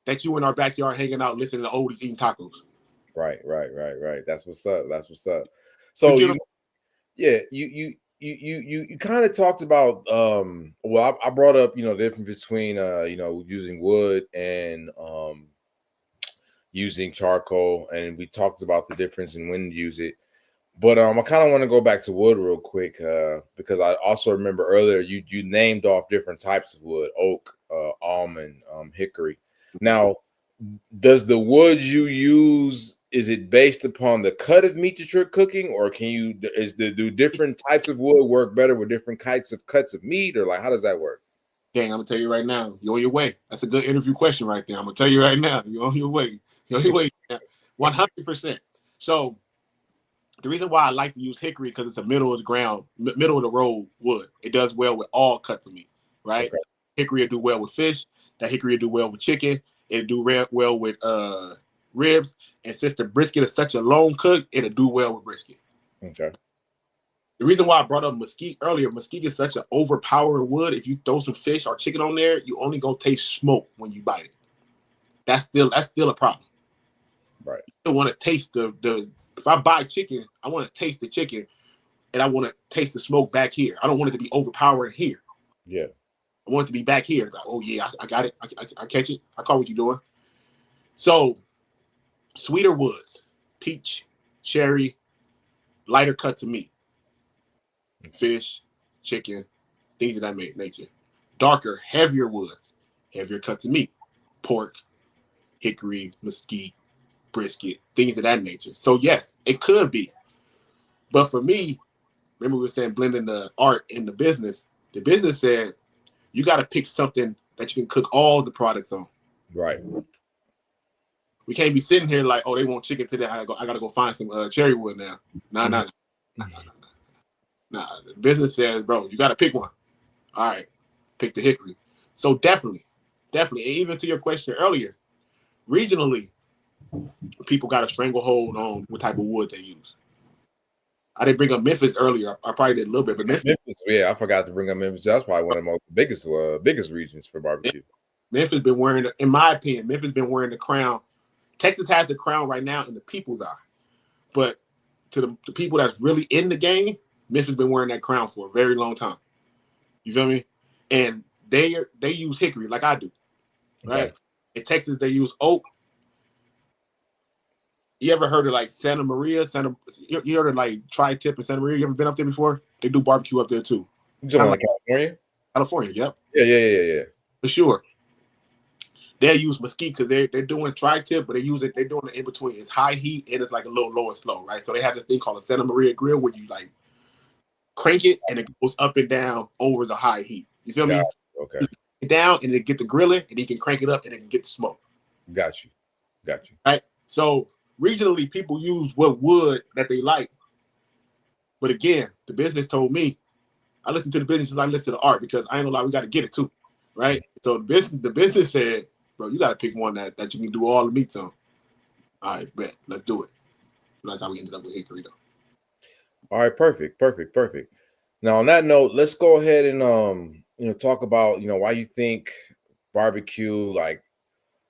that you in our backyard hanging out, listening to oldies, eating tacos. Right. That's what's up. So you kind of talked about well, I brought up, you know, the difference between you know, using wood and using charcoal, and we talked about the difference in when to use it. But I kind of want to go back to wood real quick because I also remember earlier you named off different types of wood: oak, almond, hickory. Now, does the wood you use, is it based upon the cut of meat that you're cooking, or do different types of wood work better with different cuts of meat, or like how does that work? Gang, I'm gonna tell you right now, you're on your way. That's a good interview question right there. I'm gonna tell you right now, you're on your way. You're on your way. 100%. So the reason why I like to use hickory because it's a middle of the ground, middle of the road wood. It does well with all cuts of meat, right? Okay. Hickory will do well with fish. That hickory will do well with chicken. It'll do well with ribs. And since the brisket is such a long cook, it'll do well with brisket. Okay. The reason why I brought up mesquite earlier, mesquite is such an overpowering wood. If you throw some fish or chicken on there, you only gonna taste smoke when you bite it. That's still a problem. Right. You don't want to taste the. If I buy chicken, I want to taste the chicken, and I want to taste the smoke back here. I don't want it to be overpowering here. Yeah. I want it to be back here. Like, oh yeah, I got it. I catch it. I call what you're doing. So, sweeter woods, peach, cherry, lighter cuts of meat, fish, chicken, things of that nature. Darker, heavier woods, heavier cuts of meat, pork, hickory, mesquite, brisket, things of that nature. So yes, it could be. But for me, remember we were saying blending the art and the business. The business said you got to pick something that you can cook all the products on. Right. We can't be sitting here like, oh, they want chicken today. I gotta go find some cherry wood now. Nah. The business says, bro, you got to pick one. All right, pick the hickory. So definitely. And even to your question earlier, regionally, people got a stranglehold on what type of wood they use. I didn't bring up Memphis earlier. I probably did a little bit, but Memphis, I forgot to bring up Memphis. That's probably one of the most biggest regions for barbecue. Memphis been wearing, in my opinion, Memphis been wearing the crown. Texas has the crown right now in the people's eye, but to the people that's really in the game, Memphis been wearing that crown for a very long time. You feel me? And they use hickory like I do, right? Okay. In Texas, they use oak. You ever heard of like Santa Maria? You heard of like Tri-Tip in Santa Maria? You ever been up there before? They do barbecue up there too. You talking about California? California, yep. Yeah. For sure. They use mesquite because they're doing Tri-Tip, but they're doing it in between. It's high heat and it's like a little low and slow, right? So they have this thing called a Santa Maria grill where you like crank it and it goes up and down over the high heat. You feel me? Okay. It down and then get the grilling and you can crank it up and it can get the smoke. Got you. Right. So regionally, people use what wood that they like. But again, the business told me, I listen to the business like I listen to the art because I ain't gonna lie, we got to get it too. Right. So the business said, bro, you got to pick one that you can do all the meats on. All right, bet. Let's do it. So that's how we ended up with hickory though. All right, perfect. Now on that note, let's go ahead and talk about why you think barbecue like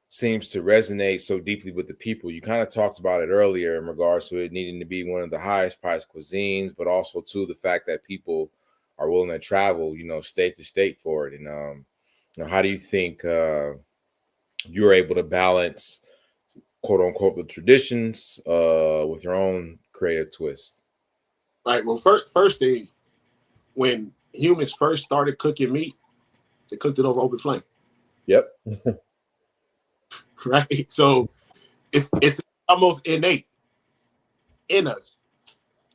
seems to resonate so deeply with the people. You kind of talked about it earlier in regards to it needing to be one of the highest priced cuisines, but also too the fact that people are willing to travel, state to state for it. And how do you think you're able to balance, quote unquote, the traditions with your own creative twist? Right. Well, first thing, when humans first started cooking meat, they cooked it over open flame. Yep. Right. So it's almost innate in us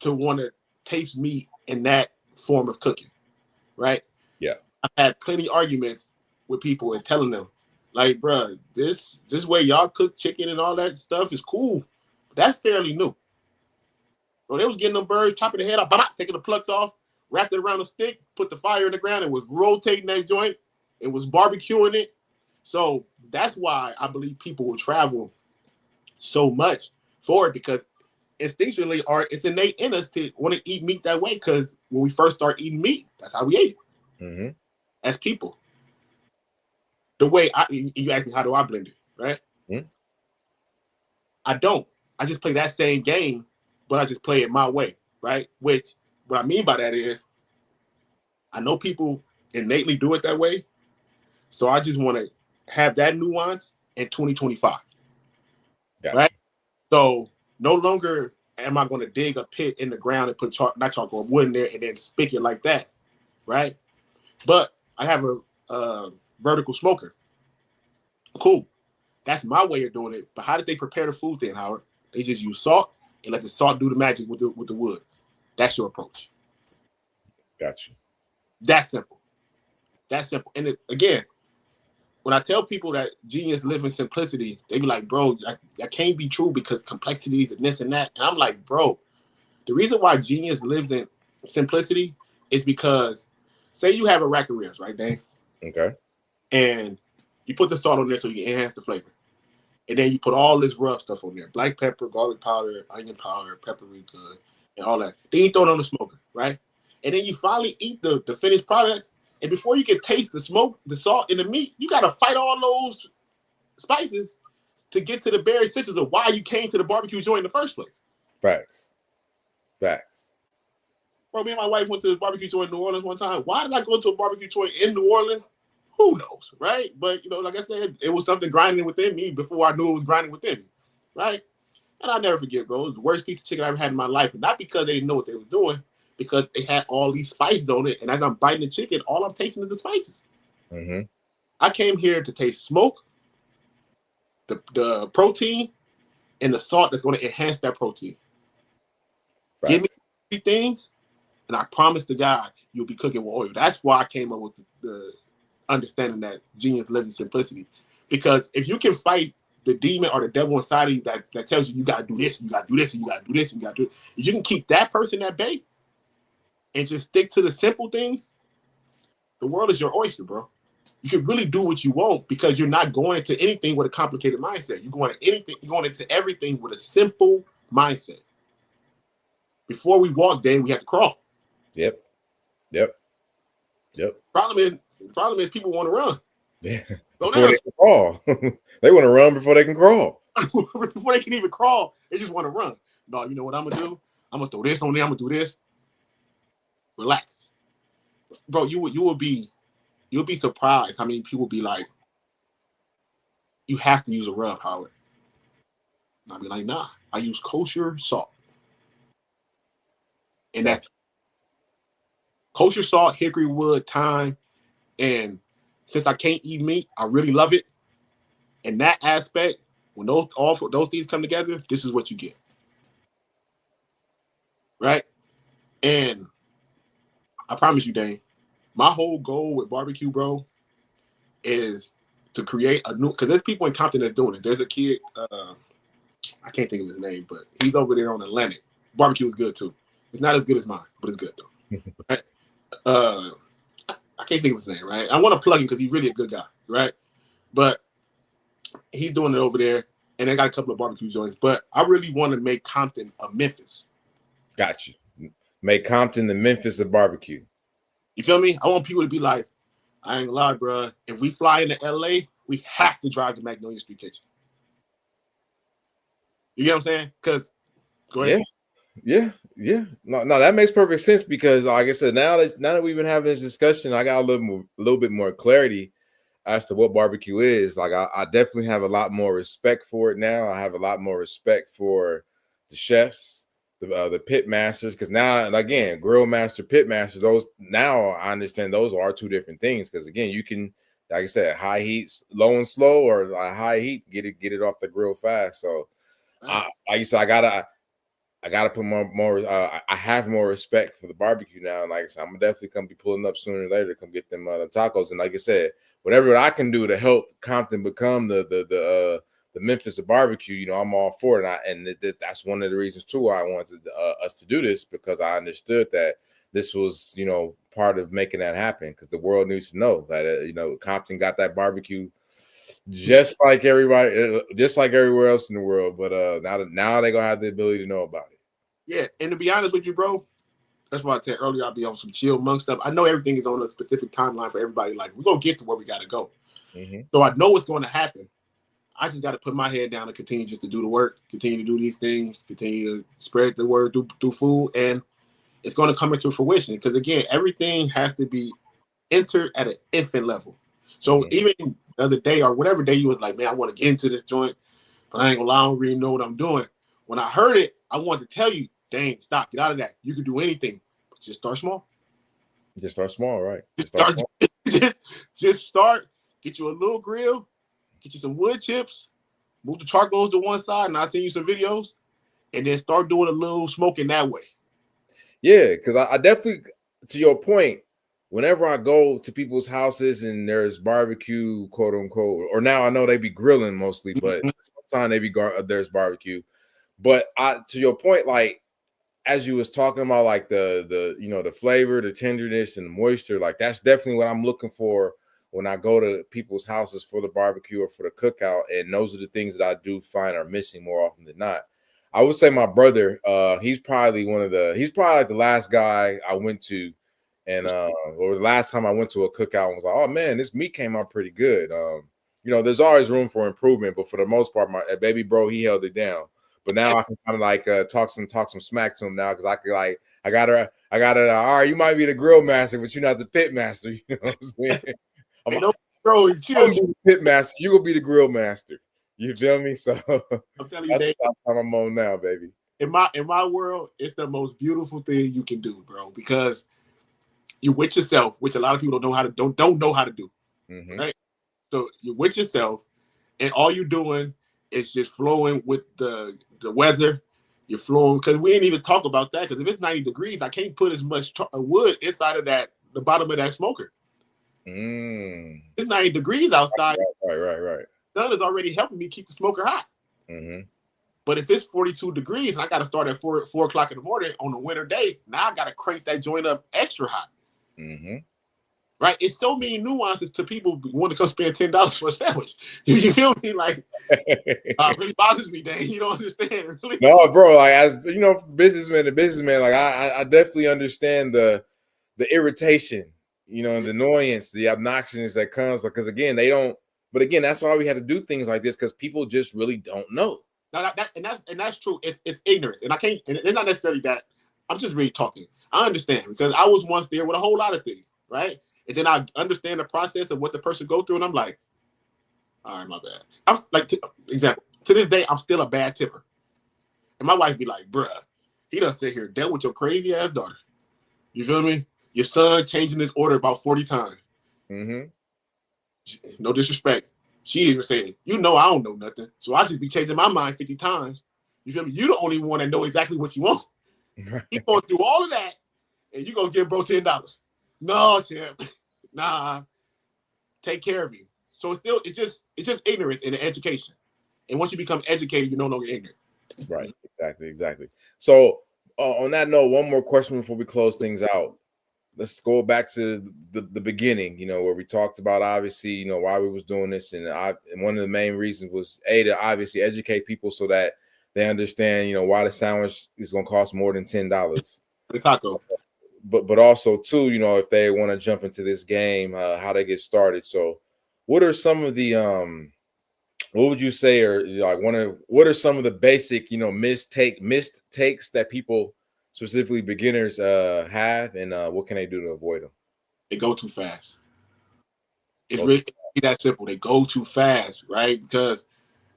to want to taste meat in that form of cooking. Right. Yeah. I've had plenty of arguments with people and telling them, like, bro, this way y'all cook chicken and all that stuff is cool. But that's fairly new. So they was getting them birds, chopping the head off, taking the plucks off, wrapped it around a stick, put the fire in the ground, and was rotating that joint. It was barbecuing it. So that's why I believe people will travel so much for it, because instinctually, it's innate in us to want to eat meat that way. Because when we first start eating meat, that's how we ate it. Mm-hmm. As people. The way you ask me, how do I blend it, right? Mm-hmm. I don't. I just play that same game, but I just play it my way, right? Which, what I mean by that is, I know people innately do it that way. So I just want to have that nuance in 2025. Gotcha. Right? So no longer am I going to dig a pit in the ground and put wood in there and then spick it like that, right? But I have a vertical smoker. Cool. That's my way of doing it. But how did they prepare the food then, Howard? They just use salt and let the salt do the magic with the wood. That's your approach. Gotcha. That's simple. That's simple. And again, when I tell people that genius live in simplicity, they be like, bro, that can't be true because complexities and this and that. And I'm like, bro, the reason why genius lives in simplicity is because, say you have a rack of ribs, right, Dave? Okay. And you put the salt on there so you can enhance the flavor. And then you put all this rub stuff on there: black pepper, garlic powder, onion powder, paprika, and all that. Then you throw it on the smoker, right? And then you finally eat the finished product. And before you can taste the smoke, the salt, and the meat, you got to fight all those spices to get to the very essentials of why you came to the barbecue joint in the first place. Facts. Facts. Bro, me and my wife went to the barbecue joint in New Orleans one time. Why did I go to a barbecue joint in New Orleans? Who knows, right? But, you know, like I said, it was something grinding within me before I knew it was grinding within me, right? And I'll never forget, bro. It was the worst piece of chicken I ever had in my life. And not because they didn't know what they was doing, because they had all these spices on it. And as I'm biting the chicken, all I'm tasting is the spices. Mm-hmm. I came here to taste smoke, the protein, and the salt that's going to enhance that protein. Right. Give me three things, and I promise to God, you'll be cooking with oil. That's why I came up with the understanding that genius lives in simplicity. Because if you can fight the demon or the devil inside of you that tells you got to do this, you got to do this, and you got to do this, and you got to do it, if you can keep that person at bay and just stick to the simple things, the world is your oyster, bro. You can really do what you want because you're not going into anything with a complicated mindset. You're going into everything with a simple mindset. Before we walk, Dave, we have to crawl. Yep. Problem is people want to run. Yeah. Before they can crawl. They want to run before they can crawl. Before they can even crawl, they just want to run. No, you know what I'm gonna do? I'm gonna throw this on there. I'm gonna do this. Relax, bro. You'll be surprised how many people be like, you have to use a rub, Howard. And I'll be like, nah, I use kosher salt, and that's kosher salt, hickory wood, thyme, and since I can't eat meat, I really love it. In that aspect, when those things come together, this is what you get. Right? And I promise you, Dane, my whole goal with barbecue, bro, is to create a new, because there's people in Compton that's doing it. There's a kid, I can't think of his name, but he's over there on Atlantic. Barbecue is good too. It's not as good as mine, but it's good though. Right? I can't think of his name, right? I want to plug him because he's really a good guy, right? But he's doing it over there, and they got a couple of barbecue joints. But I really want to make Compton a Memphis. Got you. Make Compton the Memphis of barbecue. You feel me? I want people to be like, I ain't gonna lie, bro. If we fly into LA, we have to drive to Magnolia Street Kitchen. You get what I'm saying? Because go ahead. Yeah. No, that makes perfect sense because, like I said, now that we've been having this discussion, I got a little bit more clarity as to what barbecue is. Like, I definitely have a lot more respect for it now. I have a lot more respect for the chefs, the pit masters, because now, again, grill master, pit masters, those now I understand those are two different things. Because again, you can, like I said, high heat, low and slow, or high heat, get it off the grill fast. So, like you said, I gotta put more. I have more respect for the barbecue now, and like I said, I'm definitely gonna be pulling up sooner or later to come get them tacos. And like I said, whatever I can do to help Compton become the Memphis of barbecue, you know, I'm all for it. And that's one of the reasons too why I wanted us to do this, because I understood that this was, you know, part of making that happen, because the world needs to know that you know, Compton got that barbecue. Just like everybody, just like everywhere else in the world, but now they gonna have the ability to know about it. Yeah, and to be honest with you, bro, that's why I said earlier I'll be on some chill monk stuff. I know everything is on a specific timeline for everybody. Like, we're gonna get to where we gotta go. Mm-hmm. So I know what's going to happen. I just got to put my head down and continue just to do the work, continue to do these things, continue to spread the word through food, and it's going to come into fruition. Because again, everything has to be entered at an infant level. So even the other day or whatever day you was like, man, I want to get into this joint, but I ain't gonna lie, I don't really know what I'm doing. When I heard it, I wanted to tell you, dang, stop, get out of that. You can do anything, but just start small. Just start small, right? Just start. Get you a little grill, get you some wood chips, move the charcoals to one side, and I'll send you some videos, and then start doing a little smoking that way. Yeah, because I definitely, to your point, whenever I go to people's houses and there's barbecue, quote unquote, or now I know they be grilling mostly, but Mhm. sometimes they be there's barbecue. But to your point, like as you was talking about, like the the flavor, the tenderness, and the moisture, like that's definitely what I'm looking for when I go to people's houses for the barbecue or for the cookout. And those are the things that I do find are missing more often than not. I would say my brother, he's probably he's probably like the last guy I went to, and or the last time I went to a cookout and was like, oh man, this meat came out pretty good. There's always room for improvement, but for the most part, my baby bro, he held it down. But now I can kind of like talk some smack to him now, because I could like I got her. All right, you might be the grill master, but you're not the pit master. You know what I'm saying? I'm, Hey, no, bro, I'm gonna be the pit master. You gonna be the grill master. You feel me? So I'm telling you, that's Dave, what I'm on now, baby. in my world, it's the most beautiful thing you can do, bro, because you with yourself, which a lot of people don't know how to do, Mm-hmm. right? So you're with yourself, and all you're doing is just flowing with the weather. You're flowing, because we ain't even talk about that. Because if it's 90 degrees, I can't put as much wood inside of the bottom of that smoker. Mm. It's 90 degrees outside. Right. The sun is already helping me keep the smoker hot. Mm-hmm. But if it's 42 degrees and I got to start at 4 o'clock in the morning on a winter day, now I got to crank that joint up extra hot. Mm-hmm. Right? It's so many nuances to people who want to come spend $10 for a sandwich. You feel me? Like, really bothers me, Dang. You don't understand. Really. No, bro. Like, as you know, businessman to businessman, like I definitely understand the irritation, and the annoyance, the obnoxiousness that comes. Because again, they don't. But again, that's why we have to do things like this, because people just really don't know. No, that's true. It's ignorance, and I can't. And it's not necessarily that. I'm just really talking. I understand, because I was once there with a whole lot of things, right? And then I understand the process of what the person go through, and I'm like, all right, my bad. I'm like, example, to this day, I'm still a bad tipper. And my wife be like, bruh, he done sit here dealt with your crazy ass daughter. You feel me? Your son changing his order about 40 times. Mm-hmm. No disrespect. She even saying, I don't know nothing. So I just be changing my mind 50 times. You feel me? You the only one that know exactly what you want. He going through all of that, and you gonna give bro $10. No, champ. Nah. Take care of you. So it's just ignorance in the education. And once you become educated, you're no longer ignorant. Right. Exactly. So on that note, one more question before we close things out. Let's go back to the beginning, where we talked about, obviously, why we was doing this. And one of the main reasons was to obviously educate people so that they understand, why the sandwich is going to cost more than $10. The taco. But also too, if they want to jump into this game, how they get started. So what are some of the what would you say are like what are some of the basic, mistakes that people, specifically beginners, have, and what can they do to avoid them? They go too fast. It's Go really that simple. They go too fast, right? Because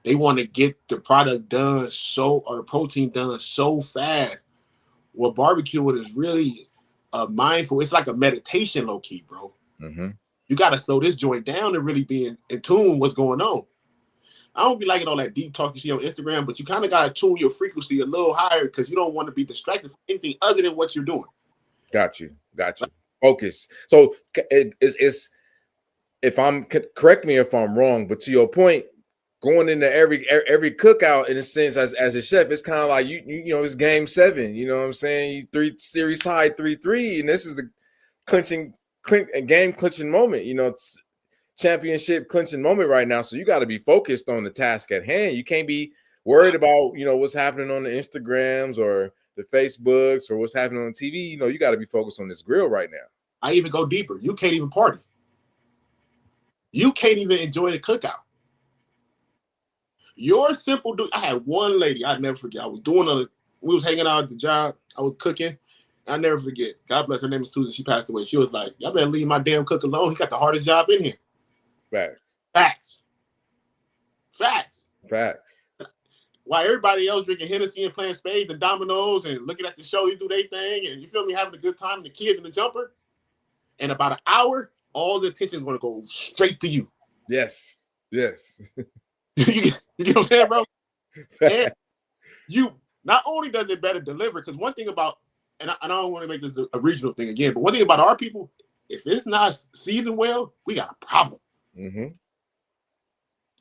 they want to get the product done or the protein done so fast. What barbecuing is really mindful. It's like a meditation, low key, bro. Mm-hmm. You got to slow this joint down and really be in tune with what's going on. I don't be liking all that deep talk you see on Instagram, but you kind of got to tune your frequency a little higher, because you don't want to be distracted from anything other than what you're doing. Got you. Focus. So it's if I'm correct me if I'm wrong, but to your point, going into every cookout, in a sense, as a chef, it's kind of like you it's game 7. You know what I'm saying? You 3 series tied 3-3, and this is the game clinching moment. It's championship clinching moment right now. So you got to be focused on the task at hand. You can't be worried about what's happening on the Instagrams or the Facebooks or what's happening on TV. You got to be focused on this grill right now. I even go deeper. You can't even party. You can't even enjoy the cookout. Your simple dude. I had one lady I'd never forget. We was hanging out at the job. I was cooking. I never forget. God bless her name is Susan. She passed away. She was like, y'all better leave my damn cook alone. He got the hardest job in here. Facts. While everybody else drinking Hennessy and playing spades and dominoes and looking at the show, they do their thing, and you feel me, having a good time, and the kids in the jumper. In about an hour, all the attention is going to go straight to you. Yes. You get what I'm saying, bro? And you, not only does it better deliver, because one thing about, and I don't want to make this a regional thing again, but one thing about our people, if it's not seasoned well, we got a problem. Mm-hmm.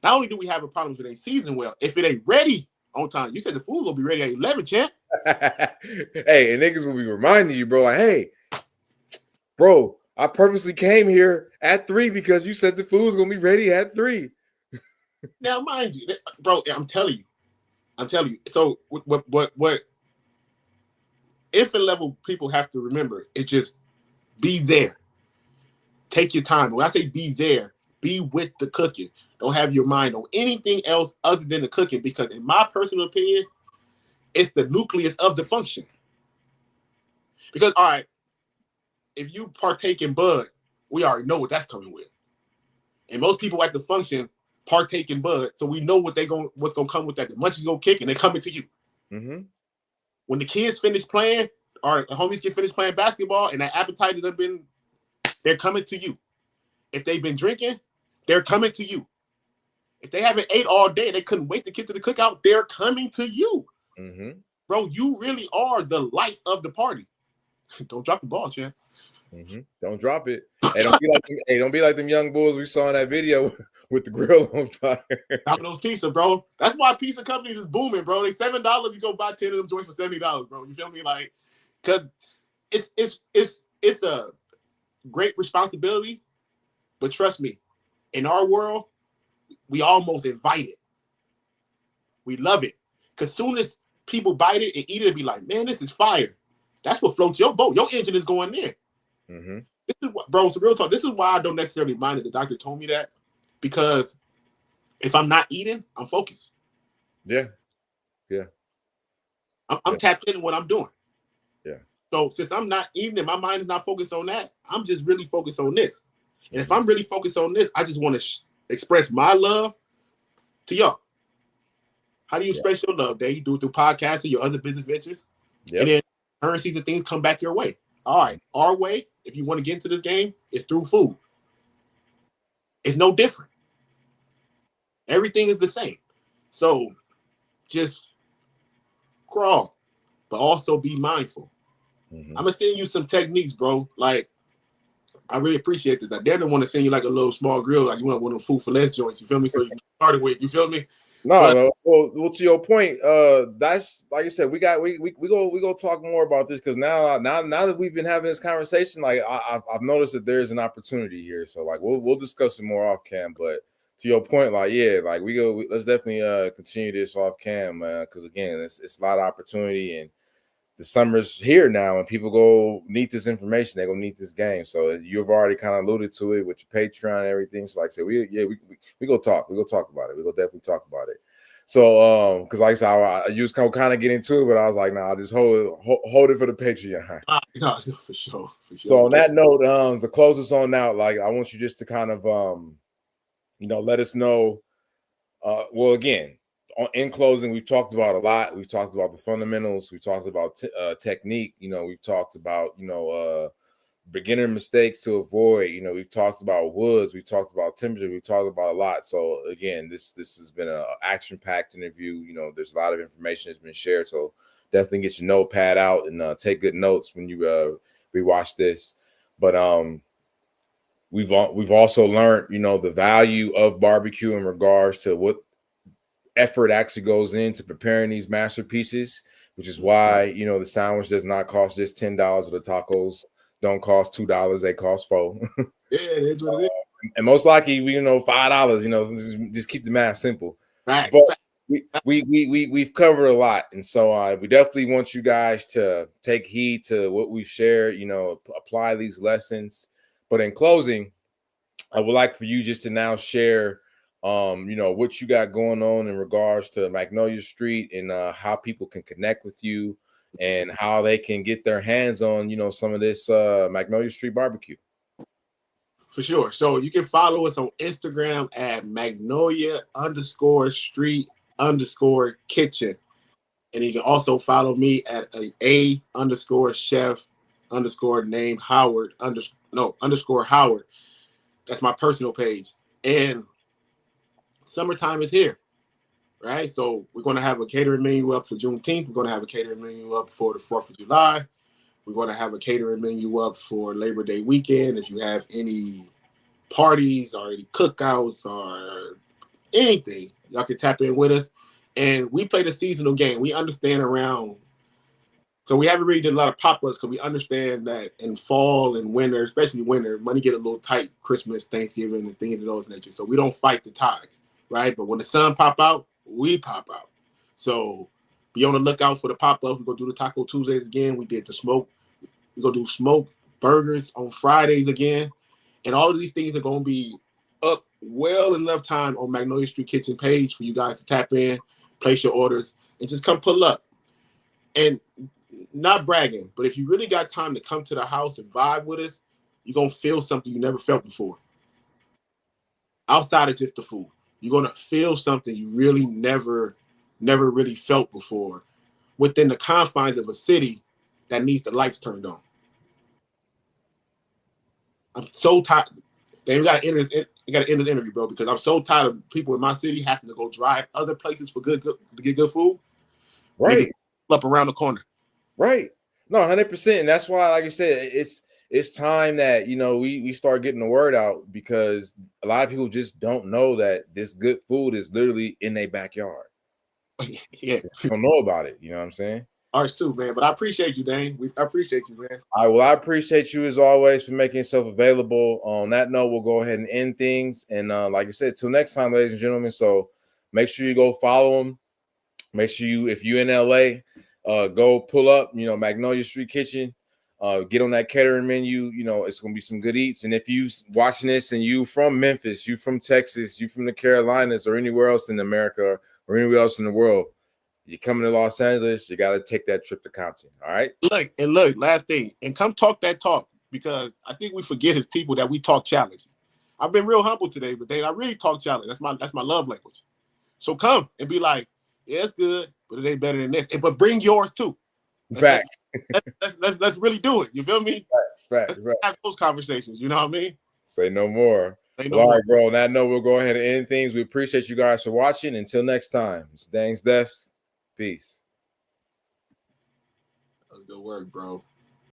Not only do we have a problem if it ain't seasoned well, if it ain't ready on time. You said the food will be ready at 11, champ. Hey, and niggas will be reminding you, bro, like, hey, bro, I purposely came here at 3 because you said the food's gonna be ready at 3. Now, mind you, bro, I'm telling you. So what infant level people have to remember is just be there. Take your time. When I say be there, be with the cooking. Don't have your mind on anything else other than the cooking, because in my personal opinion, it's the nucleus of the function. Because, all right, if you partake in bud, we already know what that's coming with. And most people at the function partake in bud, so we know what's gonna come with that. The munchies gonna kick and they're coming to you. Mm-hmm. When the kids finish playing, or the homies get finished playing basketball, and that appetite has been, they're coming to you. If they've been drinking, they're coming to you. If they haven't ate all day and they couldn't wait to get to the cookout, they're coming to you. Mm-hmm. Bro, you really are the light of the party. Don't drop the ball, champ. Mm-hmm. Don't drop it. Hey, don't be like them young bulls we saw in that video with the grill on fire. Domino's Pizza, bro. That's why pizza companies is booming, bro. They $7, you go buy 10 of them joints for $70, bro. You feel me? Like, because it's a great responsibility, but trust me, in our world, we almost invite it. We love it. Because soon as people bite it and eat it and be like, man, this is fire. That's what floats your boat. Your engine is going there. Mm-hmm. This is what, bro, so real talk. This is why I don't necessarily mind that the doctor told me that. Because if I'm not eating, I'm focused. Yeah. Yeah. I'm tapped into what I'm doing. Yeah. So since I'm not eating and my mind is not focused on that, I'm just really focused on this. And if I'm really focused on this, I just want to express my love to y'all. How do you express your love, Dave? You do it through podcasting, your other business ventures. Yep. And then currencies and things come back your way. All right. Our way, if you want to get into this game, is through food. It's no different. Everything is the same. So just crawl, but also be mindful. I'm going to send you some techniques, bro. Like, I really appreciate this. I definitely want to send you like a little small grill, like you want one of them food for less joints. You feel me? So you can start it with. You feel me? No, well, to your point, that's like you said. We go talk more about this because now that we've been having this conversation, like I've noticed that there's an opportunity here. So like we'll discuss it more off cam. But to your point, like like let's definitely continue this off cam, man. Because again, it's a lot of opportunity and the summer's here now, and people go need this information. They're gonna need this game. So you've already kind of alluded to it with your Patreon and everything. So like I said, we go talk. We go talk about it. We go definitely talk about it. So because like I said, I used to kind of get into it, but I was like, nah, just hold it for the Patreon. No, for sure. So on that note, to close us on out, like I want you just to kind of let us know. Well, again. In closing, we've talked about a lot. We've talked about the fundamentals. We talked about technique. We've talked about beginner mistakes to avoid. We've talked about woods. We've talked about temperature. We've talked about a lot. So again, this has been an action-packed interview. There's a lot of information that's been shared. So definitely get your notepad out and take good notes when you rewatch this. But we've also learned the value of barbecue in regards to what effort actually goes into preparing these masterpieces, which is why the sandwich does not cost just $10, or the tacos don't cost $2, they cost $4. Yeah, it is what it is. And most likely we $5, just keep the math simple. Right. But we've covered a lot, and so we definitely want you guys to take heed to what we've shared, apply these lessons. But in closing, I would like for you just to now share what you got going on in regards to Magnolia Street and how people can connect with you and how they can get their hands on, some of this Magnolia Street barbecue. For sure. So you can follow us on Instagram at Magnolia_Street_Kitchen. And you can also follow me at _chef_name Howard _Howard. That's my personal page. And summertime is here, right? So we're going to have a catering menu up for Juneteenth. We're going to have a catering menu up for the 4th of July. We're going to have a catering menu up for Labor Day weekend. If you have any parties or any cookouts or anything, y'all can tap in with us. And we play the seasonal game. We understand around. So we haven't really did a lot of pop-ups because we understand that in fall and winter, especially winter, money get a little tight, Christmas, Thanksgiving, and things of those nature. So we don't fight the tides, right? But when the sun pop out, we pop out. So be on the lookout for the pop-up. We're going to do the Taco Tuesdays again. We did the smoke. We're going to do smoke burgers on Fridays again. And all of these things are going to be up well enough time on Magnolia Street Kitchen page for you guys to tap in, place your orders, and just come pull up. And not bragging, but if you really got time to come to the house and vibe with us, you're going to feel something you never felt before. Outside of just the food, you're going to feel something you really never really felt before within the confines of a city that needs the lights turned on. I'm so tired. Then we got to end this interview, bro, because I'm so tired of people in my city having to go drive other places for good to get good food. Right. Niggas up around the corner. Right. No, 100%. And that's why, like you said, it's time that, you know, we start getting the word out, because a lot of people just don't know that this good food is literally in their backyard. Yeah. They don't know about it. You know what I'm saying? Ours too, man. But I appreciate you, Dane. I appreciate you, man. All right. Well, I appreciate you as always for making yourself available. On that note, we'll go ahead and end things. And like I said, till next time, ladies and gentlemen. So make sure you go follow them. Make sure you, if you're in LA, go pull up, you know, Magnolia Street Kitchen. Get on that catering menu. You know, it's gonna be some good eats. And if you watching this and you from Memphis, you from Texas, you from the Carolinas, or anywhere else in America or anywhere else in the world, you're coming to Los Angeles, you got to take that trip to Compton. All right. Look, last thing, and come talk that talk, because I think we forget as people that we talk challenge. I've been real humble today, but Dane, I really talk challenge. That's my love language. So come and be like, yeah, it's good, but it ain't better than this. But bring yours too. Facts. Let's really do it. You feel me? Facts. Let's have those conversations. You know what I mean? Say no more. All right, bro. On that note, we'll go ahead and end things. We appreciate you guys for watching. Until next time, it's Dane's Desk. Peace. Good work, bro.